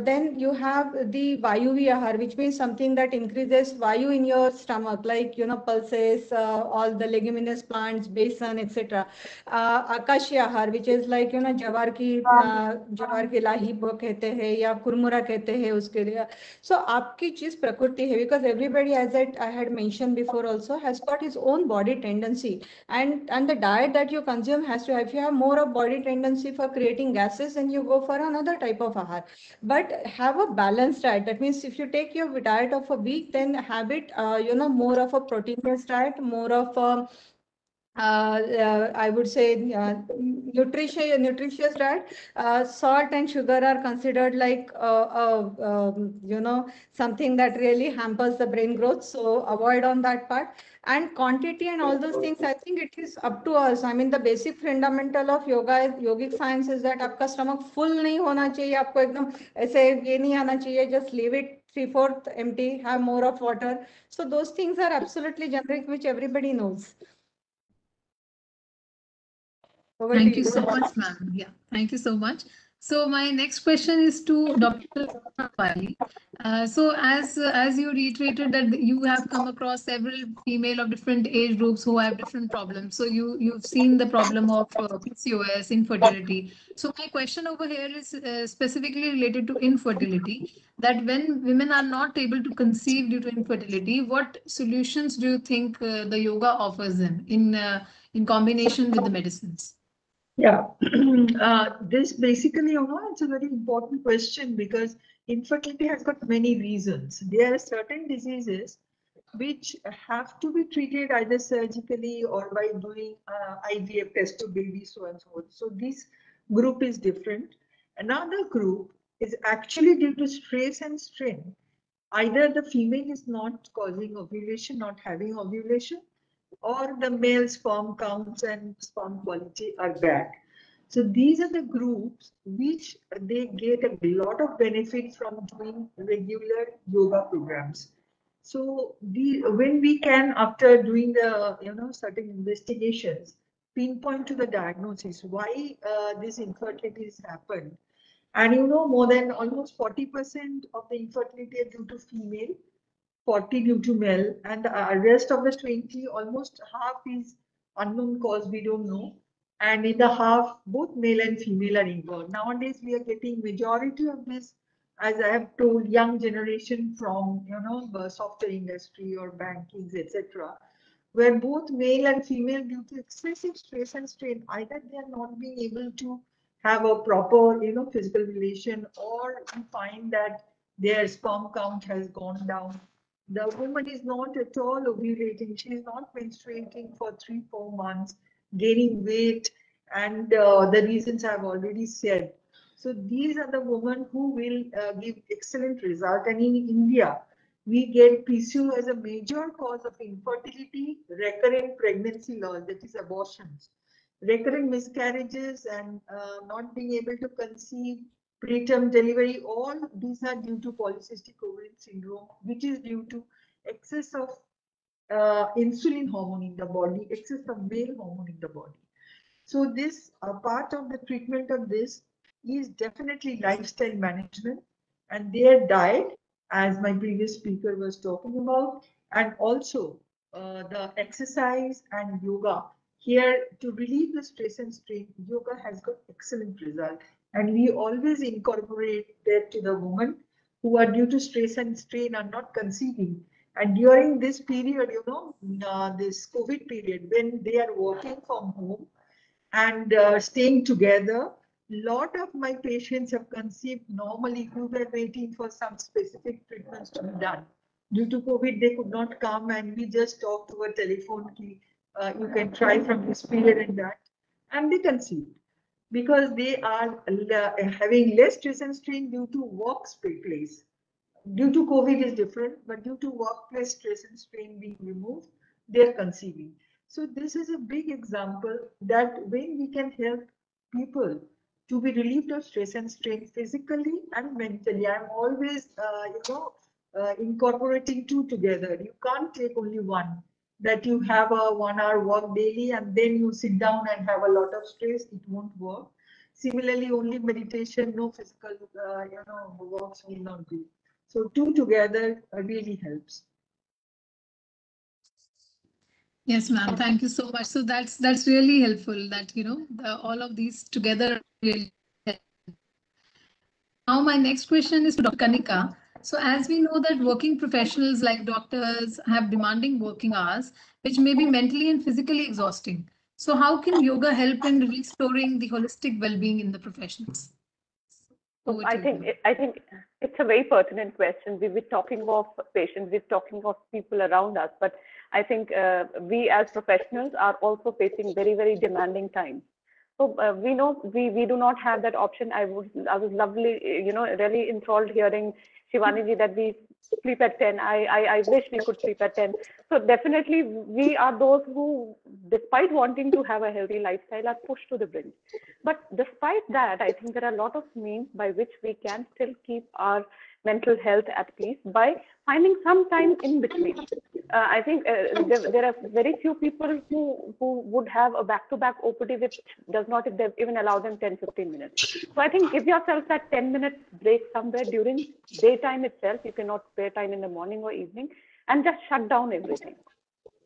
[SPEAKER 8] Then you have the Vayu Vihar, which means something that increases Vayu in your stomach, like, pulses, all the leguminous plants, besan, etc. Akash Vihar, which is like, jawar ki lahi कहते हैं या कुरमुरा कहते हैं उसके लिए. So आपकी चीज प्रकृति है, because everybody, as I had mentioned before also, has got his own body tendency, and the diet that you consume has to have. If you have more of body tendency for creating gases, then you go for another type of ahar. But have a balanced diet. That means if you take your diet of a week, then have it more of a protein-based diet, more of a I would say nutritious diet. Salt and sugar are considered like something that really hampers the brain growth. So avoid on that part. And quantity and all those things, I think it is up to us. I mean, the basic fundamental of yoga, yogic science is that आपका stomach full नहीं होना चाहिए, आपको एकदम ऐसे ये नहीं आना चाहिए. Just leave it 3/4 empty. Have more of water. So those things are absolutely generic, which everybody knows.
[SPEAKER 1] Thank you so much, ma'am. Yeah, thank you so much. So my next question is to Dr. Pali. So as you reiterated that you have come across several female of different age groups who have different problems. So you've seen the problem of PCOS, infertility. So my question over here is specifically related to infertility. That when women are not able to conceive due to infertility, what solutions do you think the yoga offers them in combination with the medicines?
[SPEAKER 6] Yeah, this basically, it's a very important question because infertility has got many reasons. There are certain diseases which have to be treated either surgically or by doing IVF test to baby, so and so on. So this group is different. Another group is actually due to stress and strain. Either the female is not causing ovulation, not having ovulation, or the male sperm counts and sperm quality are bad. So these are the groups which they get a lot of benefit from doing regular yoga programs. So when we can, after doing the certain investigations, pinpoint to the diagnosis why this infertility has happened, and more than almost 40% of the infertility are due to female, 40 due to male, and the rest of the 20, almost half is unknown cause, we don't know. And in the half, both male and female are involved. Nowadays, we are getting majority of this, as I have told, young generation from the software industry or banking, etc., where both male and female, due to excessive stress and strain, either they are not being able to have a proper physical relation, or you find that their sperm count has gone down. The woman is not at all ovulating. She is not menstruating for 3-4 months, gaining weight, and the reasons I've already said. So these are the women who will give excellent result. And in India, we get PCO as a major cause of infertility, recurrent pregnancy loss, that is abortions, recurrent miscarriages, and not being able to conceive, preterm delivery. All these are due to polycystic ovarian syndrome, which is due to excess of insulin hormone in the body, excess of male hormone in the body. So this part of the treatment of this is definitely lifestyle management and their diet, as my previous speaker was talking about, and also the exercise and yoga. Here, to relieve the stress and strain, yoga has got excellent result. And we always incorporate that to the women who are due to stress and strain are not conceiving. And during this period, this COVID period, when they are working from home and staying together, lot of my patients have conceived normally who were waiting for some specific treatments to be done. Due to COVID, they could not come, and we just talked over telephone. You can try from this period and that, and they conceived because they are having less stress and strain due to workplace. Due to COVID is different, but due to workplace stress and strain being removed, they are conceiving. So this is a big example that when we can help people to be relieved of stress and strain physically and mentally. I'm always, incorporating two together. You can't take only one that you have a 1 hour walk daily and then you sit down and have a lot of stress. It won't work. Similarly, only meditation, no physical, walks will not do. So two together really helps.
[SPEAKER 1] Yes, ma'am. Thank you so much. So that's really helpful that, all of these together really help. Now, my next question is to Dr. Kanika. So as we know that working professionals like doctors have demanding working hours, which may be mentally and physically exhausting. So how can yoga help in restoring the holistic well-being in the professions?
[SPEAKER 7] So I think it's a very pertinent question. We've been talking of patients, we're talking of people around us, but I think we as professionals are also facing very, very demanding times. So we know we do not have that option. I was lovely, really enthralled hearing Shivani ji that we sleep at 10. I wish we could sleep at 10. So definitely we are those who, despite wanting to have a healthy lifestyle, are pushed to the brink. But despite that, I think there are a lot of means by which we can still keep our mental health at peace by finding some time in between. I think there are very few people who would have a back-to-back OPD which does not even allow them 10-15 minutes. So I think give yourself that 10-minute break somewhere during daytime itself. You cannot spare time in the morning or evening, and just shut down everything.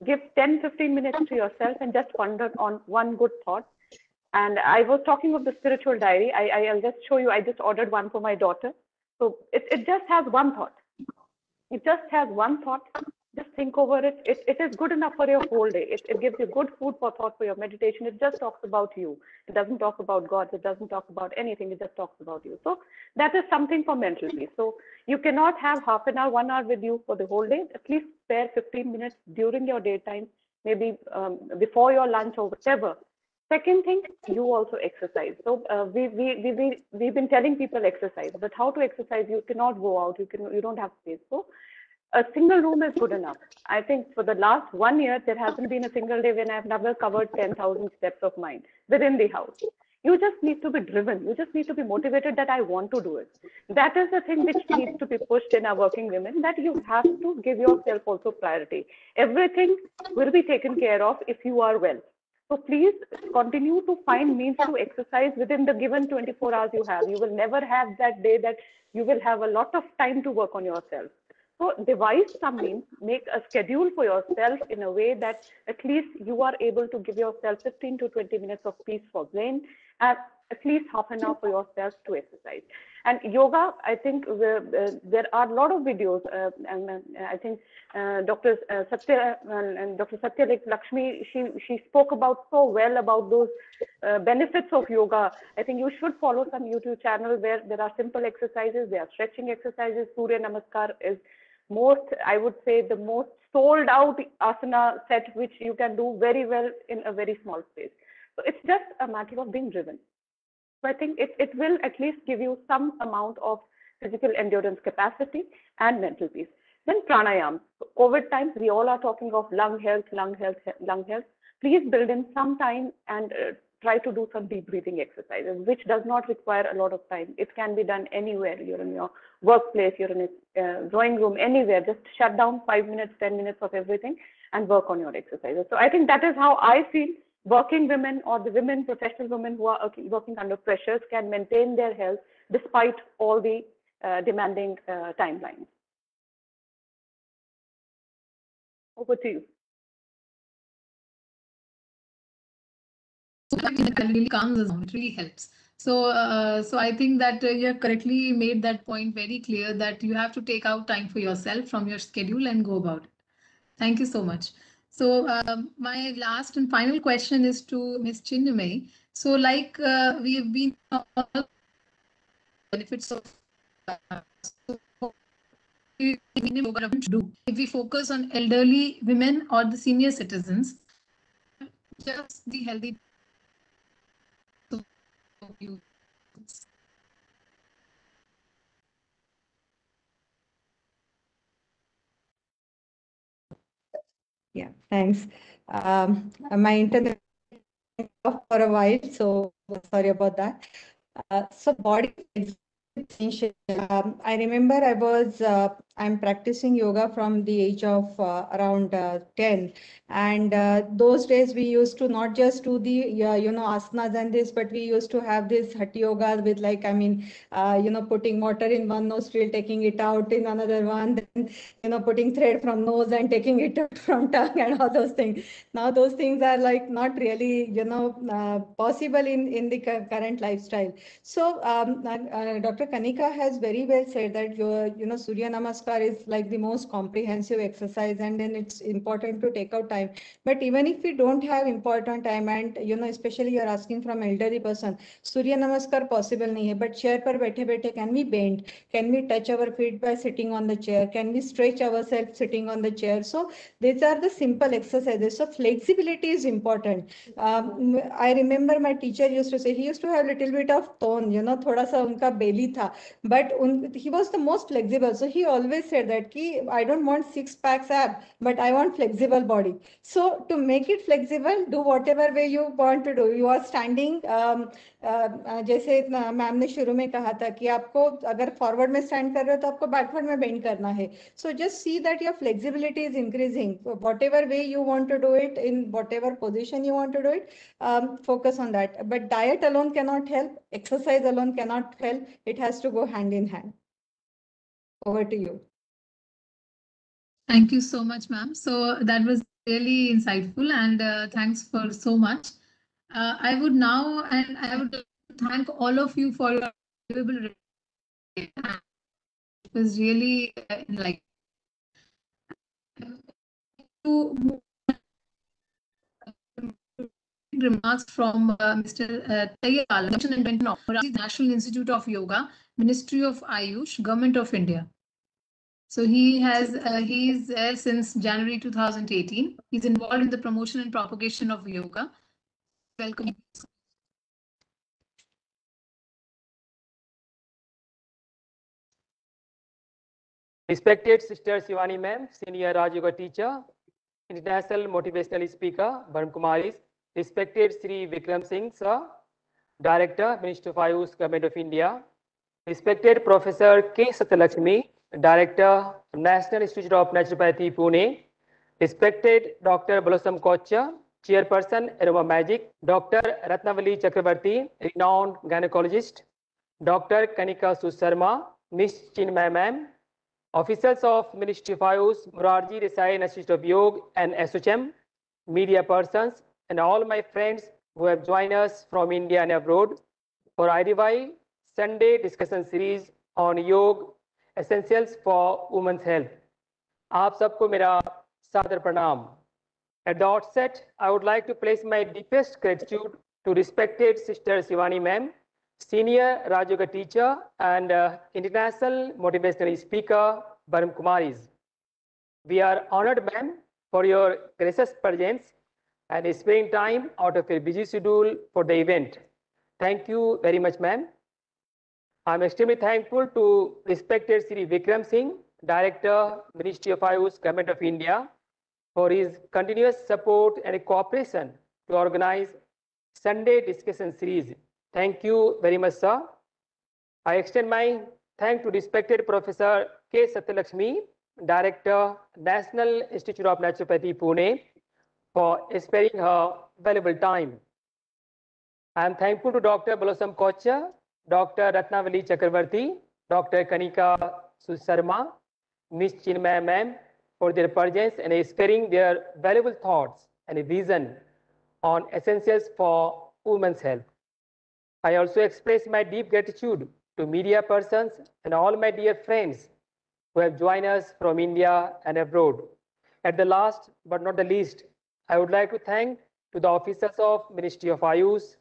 [SPEAKER 7] Give 10-15 minutes to yourself and just ponder on one good thought. And I was talking of the spiritual diary. I'll just show you. I just ordered one for my daughter. So it just has one thought. It just has one thought. Just think over it. It is good enough for your whole day. It gives you good food for thought for your meditation. It just talks about you. It doesn't talk about God. It doesn't talk about anything. It just talks about you. So that is something for mental peace. So you cannot have half an hour, 1 hour with you for the whole day. At least spare 15 minutes during your daytime, maybe before your lunch or whatever. Second thing, you also exercise. So we've been telling people exercise, but how to exercise? You cannot go out. You don't have space. So a single room is good enough. I think for the last 1 year, there hasn't been a single day when I've never covered 10,000 steps of mine within the house. You just need to be driven. You just need to be motivated that I want to do it. That is the thing which needs to be pushed in our working women, that you have to give yourself also priority. Everything will be taken care of if you are well. So please continue to find means to exercise within the given 24 hours you have. You will never have that day that you will have a lot of time to work on yourself. So devise some means, make a schedule for yourself in a way that at least you are able to give yourself 15 to 20 minutes of peace for brain, and at least half an hour for yourself to exercise. And yoga, I think there are a lot of videos, and I think Dr. Satya and Dr. Satya Lakshmi, she spoke about so well about those benefits of yoga. I think you should follow some YouTube channel where there are simple exercises, there are stretching exercises. Surya Namaskar is I would say, the most sold out asana set which you can do very well in a very small space. So it's just a matter of being driven. So I think it will at least give you some amount of physical endurance capacity and mental peace. Then pranayam. COVID times, we all are talking of lung health, lung health, lung health. Please build in some time and try to do some deep breathing exercises, which does not require a lot of time. It can be done anywhere. You're in your workplace, you're in a drawing room, anywhere. Just shut down 5 minutes, 10 minutes of everything and work on your exercises. So I think that is how I feel working women or the women, professional women who are working under pressures can maintain their health despite all the demanding timelines. Over to you.
[SPEAKER 1] It really calms us down. It really helps. So, so I think that you have correctly made that point very clear that you have to take out time for yourself from your schedule and go about it. Thank you so much. So my last and final question is to Ms. Chinnamay. So like we have been all benefits of if we focus on elderly women or the senior citizens, just the healthy
[SPEAKER 8] Yeah, thanks. My internet off for a while, so sorry about that. So body essential. I remember I'm practicing yoga from the age of around 10. And those days we used to not just do the, asanas and this, but we used to have this hatha yoga with putting water in one nostril, taking it out in another one, then, putting thread from nose and taking it out from tongue and all those things. Now those things are like not really, possible in the current lifestyle. So Dr. Kanika has very well said that Surya Namaskar is like the most comprehensive exercise, and then it's important to take out time. But even if we don't have important time, and especially you're asking from elderly person, Surya Namaskar possible nahi hai, but chair par baithe baithe can we bend? Can we touch our feet by sitting on the chair? Can we stretch ourselves sitting on the chair? So these are the simple exercises. So flexibility is important. I remember my teacher used to say, he used to have a little bit of tone, thoda sa unka belly tha, but he was the most flexible. So he always said that I don't want 6 packs ab, but I want flexible body. So to make it flexible, do whatever way you want to do. You are standing, जैसे ma'am ने शुरू में कहा था कि आपको अगर forward में स्टैंड कर रहे हो तो आपको बैकवर्ड में बेंड करना है. So just see that your flexibility is increasing. Whatever way you want to do it, in whatever position you want to do it, focus on that. But diet alone cannot help. Exercise alone cannot help. It has to go hand in hand. Over to you.
[SPEAKER 1] Thank you so much, ma'am. So that was really insightful, and thanks for so much. I would now, and I would thank all of you for your valuable. It was really like remarks from Mr. Tayyal, National Institute of Yoga, Ministry of Ayush, Government of India. So he's there since January 2018. He's involved in the promotion and propagation of yoga. Welcome.
[SPEAKER 9] Respected Sister Shivani ma'am, Senior Raj Yoga teacher, International Motivational Speaker, Bharam Kumaris, respected Sri Vikram Singh sir, Director, Ministry of Ayush, Government of India, respected Professor K. Satyalakshmi, Director, National Institute of Naturopathy, Pune, respected Dr. Blossom Kocha, Chairperson, Aroma Magic, Dr. Ratnavali Chakravarti, renowned gynecologist, Dr. Kanika Susarma, Miss Chinmay ma'am, officials of Ministry of Ayush, Morarji Desai Institute of Yoga and SHM, media persons, and all my friends who have joined us from India and abroad for IDY Sunday discussion series on Yoga Essentials for Women's Health. आप सबको मेरा सादर प्रणाम. At the outset, I would like to place my deepest gratitude to respected Sister Shivani ma'am, Senior Raj Yoga teacher and International Motivational Speaker, Bharam Kumaris. We are honored, ma'am, for your gracious presence and sparing time out of your busy schedule for the event. Thank you very much, ma'am. I'm extremely thankful to respected Sri Vikram Singh, Director, Ministry of Ayush, Government of India, for his continuous support and cooperation to organize Sunday discussion series. Thank you very much, sir. I extend my thanks to respected Professor K. Satyalakshmi, Director, National Institute of Naturopathy, Pune, for sparing her valuable time. I am thankful to Dr. Blossom Kocha, Dr. Ratnavali Chakravarti, Dr. Kanika Susarma, Ms. Chinmay ma'am for their presence and sparing their valuable thoughts and vision on essentials for women's health. I also express my deep gratitude to media persons and all my dear friends who have joined us from India and abroad. At the last but not the least, I would like to thank to the officers of Ministry of Ayush,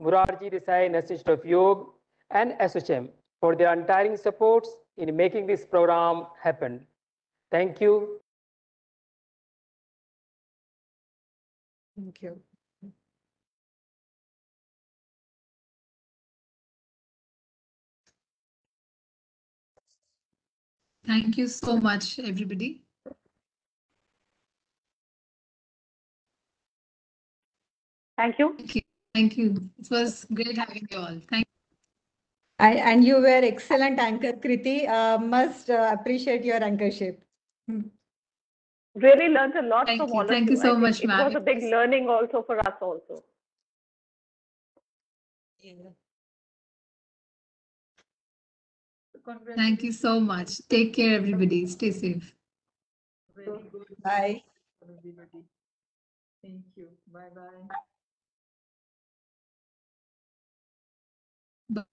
[SPEAKER 9] Morarji Desai Institute of Yoga and SHM for their untiring support in making this program happen. Thank you.
[SPEAKER 8] Thank you.
[SPEAKER 1] Thank you so much, everybody.
[SPEAKER 7] Thank you.
[SPEAKER 1] Thank you. Thank you. It was great having you all. Thank you.
[SPEAKER 8] And you were excellent anchor, Kriti. Must appreciate your anchorship.
[SPEAKER 7] Really learned a lot
[SPEAKER 1] Thank
[SPEAKER 7] from
[SPEAKER 1] you.
[SPEAKER 7] all of
[SPEAKER 1] Thank
[SPEAKER 7] you.
[SPEAKER 1] you so
[SPEAKER 7] I think
[SPEAKER 1] much,
[SPEAKER 7] it was
[SPEAKER 1] ma'am.
[SPEAKER 7] a big learning also for us also.
[SPEAKER 1] Thank you so much. Take care, everybody. Stay safe.
[SPEAKER 6] Very good.
[SPEAKER 8] Bye.
[SPEAKER 6] Everybody. Thank you. Bye bye.